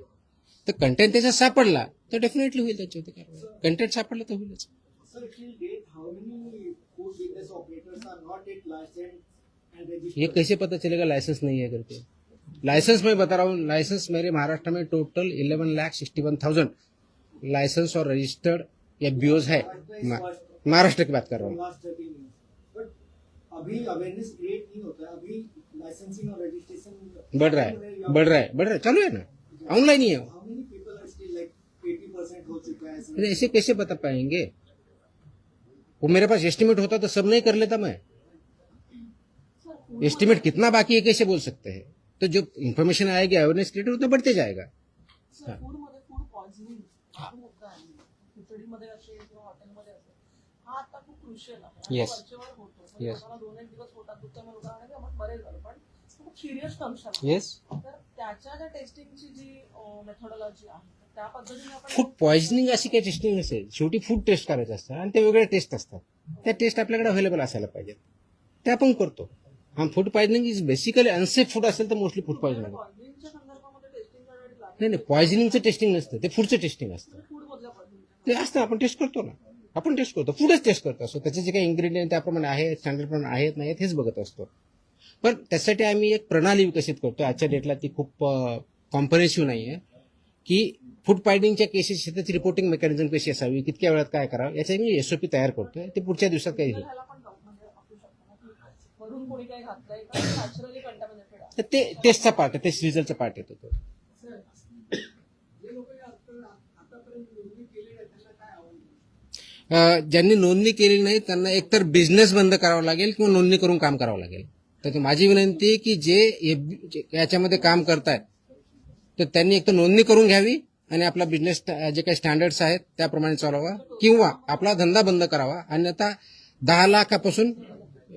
तर कंटेंट त्याच्यात सापडला तर डेफिनेटली होईल त्याच्यावरती कारवाई. कंटेंट सापडलं तर होईलच. Sir, till date, how many food business operators are not yet licensed and registered? ये कैसे पता चलेगा लाइसेंस नहीं है करके? लाइसेंस मैं बता रहा हूँ, लाइसेंस मेरे महाराष्ट्र में टोटल 11,61,000 लाइसेंस और रजिस्टर्ड एफबीओज है. महाराष्ट्र की बात कर रहा हूँ. Last 13 years. But अभी अवेयरनेस क्रिएट नहीं होता है, अभी लाइसेंसिंग और रजिस्ट्रेशन बढ़ रहा है, चालू है ना, ऑनलाइन ही है. How many people are still like 80% हो चुका है ऐसा? अरे ऐसे कैसे बता पाएंगे? वो मेरे पास एस्टिमेट होता तो सब नहीं कर लेता मैं. एस्टिमेट कितना बाकी है कैसे बोल सकते हैं? तो जो इन्फॉर्मेशन आएगी, अवेयरनेस क्रिएट उतना बढ़ते जाएगा. सर फूडमध्ये फूड पॉइझनिंग हा मुद्दा आहे. खिचडीमध्ये असेल किंवा हॉटेलमध्ये असेल, हा आता खूप क्रुशियल आहे. आणि Yes. वरचेवर होतो. म्हणजे Yes. कोणाला 2-1 दिवस पोटात दुखतं मग लोकांना की आपण बरे झालो, पण खूप सिरियस कंडिशन आहे. येस, तर त्याच्या ज्या टेस्टिंगची जी मेथोडॉलॉजी आहे त्या पद्धतीने आपण फूड पॉइझनिंग अशी काही टेस्टिंग नसेल. शेवटी फूड टेस्ट करायचं असतं आणि ते वेगळे टेस्ट असतात. त्या टेस्ट आपल्याकडे अवेलेबल असायला पाहिजेत, ते आपण करतो. हा food poisoning is basically unsafe food असेल तर मोस्टली फूड पॉइझनिंग. पॉइझनिंगच्या संदर्भामध्ये टेस्टिंग करण्यासाठी लागतं. नाही नाही, पॉइझनिंगचं टेस्टिंग नसतं, ते फूडचं टेस्टिंग असतं. फूड मधल्या पॉइझनिंग ते असतं, आपण टेस्ट करतो ना, आपण टेस्ट करतो, फूडच टेस्ट करत असतो. त्याचे जे काही इन्ग्रेडियंट त्याप्रमाणे आहेत, स्टँडर्ड प्रमाणे आहेत नाही हेच बघत असतो. पण त्यासाठी आम्ही एक प्रणाली विकसित करतो. आजच्या डेटला ती खूप कॉम्प्रेन्सिव्ह नाही आहे, की फूड पॉइझनिंगच्या केसेस त्याची रिपोर्टिंग मेकॅनिझम कशी असावी, कितक्या वेळात काय करावं, याचा मी एसओपी तयार करतोय. ते पुढच्या दिवसात काही होईल. ह्याला पण म्हणजे असू शकतं ना की वरून कोणी काही घातलंय का नॅचरली कंटामिनेटेड आहे. तर ते टेस्टचा पार्ट आहे, ते रिझल्टचा पार्ट येतो तो. जे लोक आतापर्यंत नोंदणी केलेल्या आहेत त्यांना काय आव्हान? ज्यांनी नोंदणी केली नाही त्यांना एकतर बिझनेस बंद करावा लागेल किंवा नोंदणी करून काम करावं लागेल. तर माझी विनंती आहे की जे याच्यामध्ये काम करतायत तर त्यांनी एकतर नोंदणी करून घ्यावी आणि आपला बिझनेस जे काही स्टँडर्ड्स आहेत त्याप्रमाणे चालवावा, किंवा आपला धंदा बंद करावा. अन्यथा 10 लाखापासून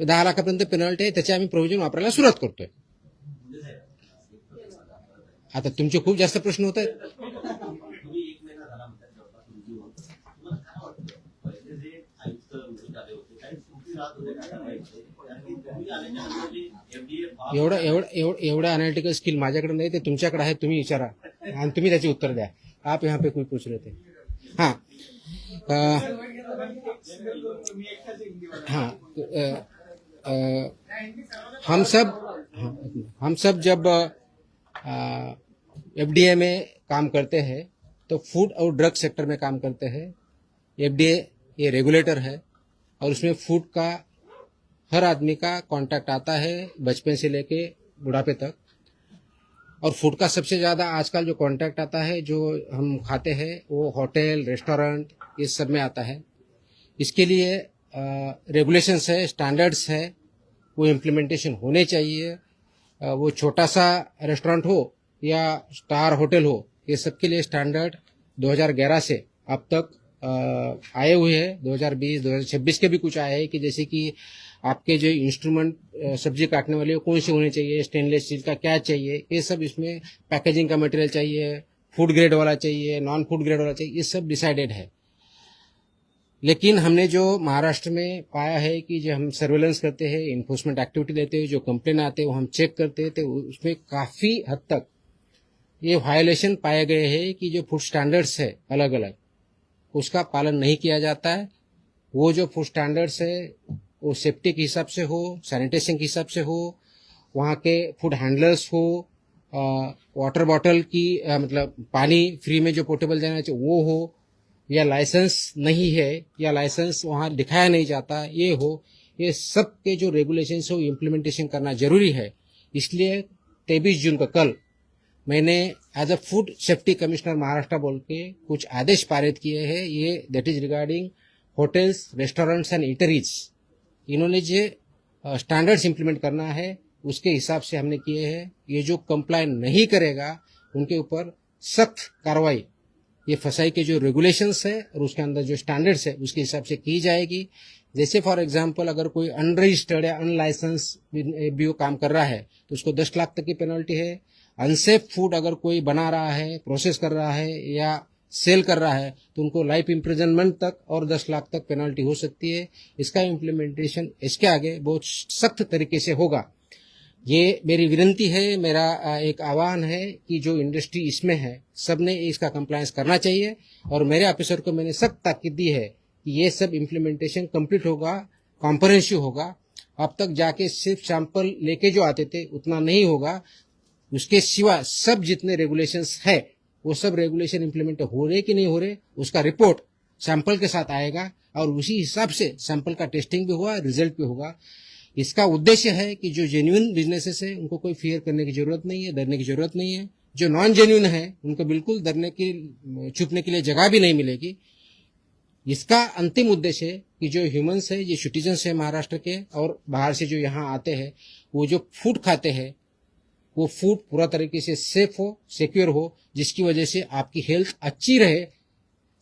10 लाखापर्यंत पेनल्टी आहे, त्याचे आम्ही प्रोव्हिजन वापरायला सुरुवात करतोय. आता तुमचे खूप जास्त प्रश्न होत आहेत. तुम्ही 1 महिना झाला म्हणतात जवळपास रुजू होत. तुम्हाला काय वाटतं पहिले जे आयुक्त रुजू झाले होते काही त्रुटी राहत होते काय करायचे? कारण की तुम्ही आल्याच्यानंतर जे FDA एवढं अनालिटिकल स्किल माझ्याकडे नाही, ते तुमच्याकडे आहे. तुम्ही विचारा आणि तुम्ही त्याची उत्तर द्या. आप यहाँ पे कोई पूछ रहे थे. हाँ मी एकटाच हिंदीवाला. हाँ हम सब जब एफडीए में काम करते हैं तो फूड और ड्रग सेक्टर में काम करते हैं. एफडीए ये रेगुलेटर है और उसमें फूड का हर आदमी का कांटेक्ट आता है, बचपन से लेके बुढ़ापे तक. और फूड का सबसे ज़्यादा आजकल जो कांटेक्ट आता है, जो हम खाते हैं, वो होटल, रेस्टोरेंट, ये सब में आता है. इसके लिए रेगुलेशंस है, स्टैंडर्ड्स है, वो इम्प्लीमेंटेशन होने चाहिए. वो छोटा सा रेस्टोरेंट हो या स्टार होटल हो, ये सब के लिए स्टैंडर्ड 2011 से अब तक आए हुए हैं. 2020, 2026 के भी कुछ आए हैं कि जैसे कि आपके जो इंस्ट्रूमेंट सब्जी काटने वाले कौन से होने चाहिए, स्टेनलेस स्टील का क्या चाहिए, ये सब इसमें पैकेजिंग का मटेरियल चाहिए, फूड ग्रेड वाला चाहिए, नॉन फूड ग्रेड वाला चाहिए, ये सब डिसाइडेड है. लेकिन हमने जो महाराष्ट्र में पाया है कि जो हम सर्वेलेंस करते हैं, इन्फोर्समेंट एक्टिविटी लेते हैं, जो कंप्लेन आते हैं वो हम चेक करते हैं, तो उसमें काफ़ी हद तक ये वायलेशन पाए गए हैं कि जो फूड स्टैंडर्ड्स है अलग अलग, उसका पालन नहीं किया जाता है. वो जो फूड स्टैंडर्ड्स है वो सेफ्टी के हिसाब से हो, सैनिटेशन के हिसाब से हो, वहाँ के फूड हैंडलर्स हो, वाटर बॉटल की मतलब पानी फ्री में जो पोर्टेबल देना चाहिए वो हो, या लाइसेंस नहीं है या लाइसेंस वहाँ दिखाया नहीं जाता ये हो, ये सब के जो रेगुलेशंस हो इम्प्लीमेंटेशन करना जरूरी है. इसलिए 23 जून को कल मैंने as a food safety commissioner Maharashtra बोल के कुछ आदेश पारित किए हैं, ये that is regarding hotels, restaurants and eateries. इन्होंने जो स्टैंडर्ड्स इंप्लीमेंट करना है उसके हिसाब से हमने किए हैं। ये जो कंप्लाई नहीं करेगा उनके ऊपर सख्त कार्रवाई, ये फसाई के जो रेगुलेशंस है और उसके अंदर जो स्टैंडर्ड्स है उसके हिसाब से की जाएगी। जैसे फॉर एग्जांपल अगर कोई अनरजिस्टर्ड या अनलाइसेंस एफबीओ काम कर रहा है तो उसको 10 लाख तक की पेनल्टी है। अनसेफ फूड अगर कोई बना रहा है, प्रोसेस कर रहा है या सेल कर रहा है तो उनको लाइफ इम्प्रिजनमेंट तक और 10 लाख तक पेनल्टी हो सकती है। इसका इम्प्लीमेंटेशन इसके आगे बहुत सख्त तरीके से होगा। ये मेरी विनती है, मेरा एक आह्वान है कि जो इंडस्ट्री इसमें है सबने इसका कंप्लायंस करना चाहिए और मेरे ऑफिसर को मैंने सख्त ताकीद दी है कि ये सब इम्प्लीमेंटेशन कंप्लीट होगा, कॉम्प्रहेंसिव होगा। अब तक जाके सिर्फ सैंपल लेके जो आते थे उतना नहीं होगा, उसके सिवा सब जितने रेगुलेशंस है वो सब रेगुलेशन इम्प्लीमेंट हो रहे कि नहीं हो रहे उसका रिपोर्ट सैंपल के साथ आएगा और उसी हिसाब से सैंपल का टेस्टिंग भी होगा, रिजल्ट भी होगा। इसका उद्देश्य है कि जो जेन्युइन बिजनेसेस है उनको कोई फियर करने की जरूरत नहीं है, डरने की जरूरत नहीं है। जो नॉन जेन्युइन है उनको बिल्कुल डरने की, छुपने के लिए जगह भी नहीं मिलेगी। इसका अंतिम उद्देश्य है कि जो ह्यूमंस है, ये सिटीजन्स है महाराष्ट्र के और बाहर से जो यहाँ आते हैं, वो जो फूड खाते हैं वो फूड पूरा तरीके से सेफ हो, सिक्योर हो, जिसकी वजह से आपकी हेल्थ अच्छी रहे,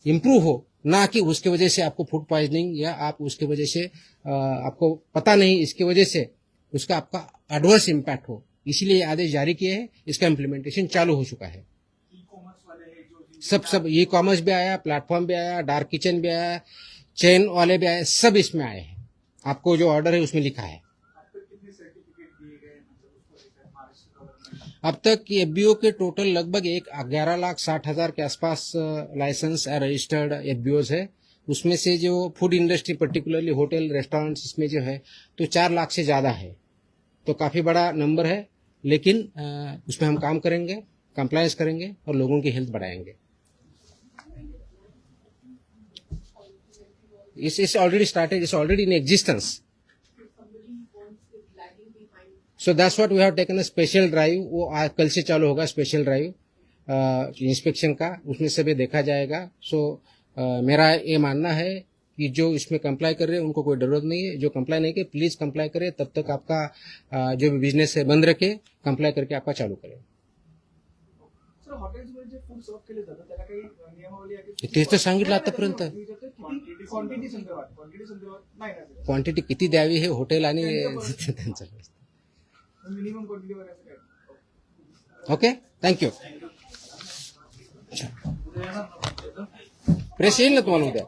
इम्प्रूव हो, ना कि उसके वजह से आपको फूड पॉइजनिंग या आप उसके वजह से आपको पता नहीं इसकी वजह से उसका आपका एडवर्स इम्पैक्ट हो। इसीलिए आदेश जारी किए हैं, इसका इम्प्लीमेंटेशन चालू हो चुका है। ई कॉमर्स वाले हैं जो सब ई कॉमर्स भी आया, प्लेटफॉर्म भी आया, डार्क किचन भी आया, चेन वाले भी आए, सब इसमें आए हैं। आपको जो ऑर्डर है उसमें लिखा है। अब तक कितने सर्टिफिकेट दिए गए मतलब उसको लेकर महाराष्ट्र गवर्नमेंट? अब तक एफबीओ के टोटल लगभग 11,60,000 के आसपास लाइसेंस रजिस्टर्ड एफबीओज है। उसमें से जो food industry particularly hotel, restaurants, इसमें जो है तो 4 लाख से ज्यादा है, तो काफी बड़ा नंबर है। लेकिन उसमें हम काम करेंगे, कंप्लायंस करेंगे और लोगों की हेल्थ बढ़ाएंगे। It's already started, it's already in existence. So that's what we have taken a special drive. वो कल से चालू होगा स्पेशल ड्राइव इंस्पेक्शन का, उसमें सभी देखा जाएगा। सो मेरा ये मानना है कि जो इसमें कंप्लाई कर रहे हैं उनको कोई जरूरत नहीं है। जो कंप्लाई नहीं करे प्लीज कंप्लाई करे, तब तक आपका जो भी बिजनेस है बंद रखे, कंप्लाई करके आपका चालू करें। सर हॉटेल्समध्ये जे फूड सर्व केले जातं त्याला काही नियमावली आहे की? तेच तर सांगितलं आतापर्यंत। क्वांटिटी संदर्भात नाही ना क्वांटिटी किती द्यावी हे हॉटेल आणि त्यांचं। मिनिमम क्वांटिटी वगैरे असं काय? Okay, thank you. प्रेस येईल ना तुम्हाला उद्या?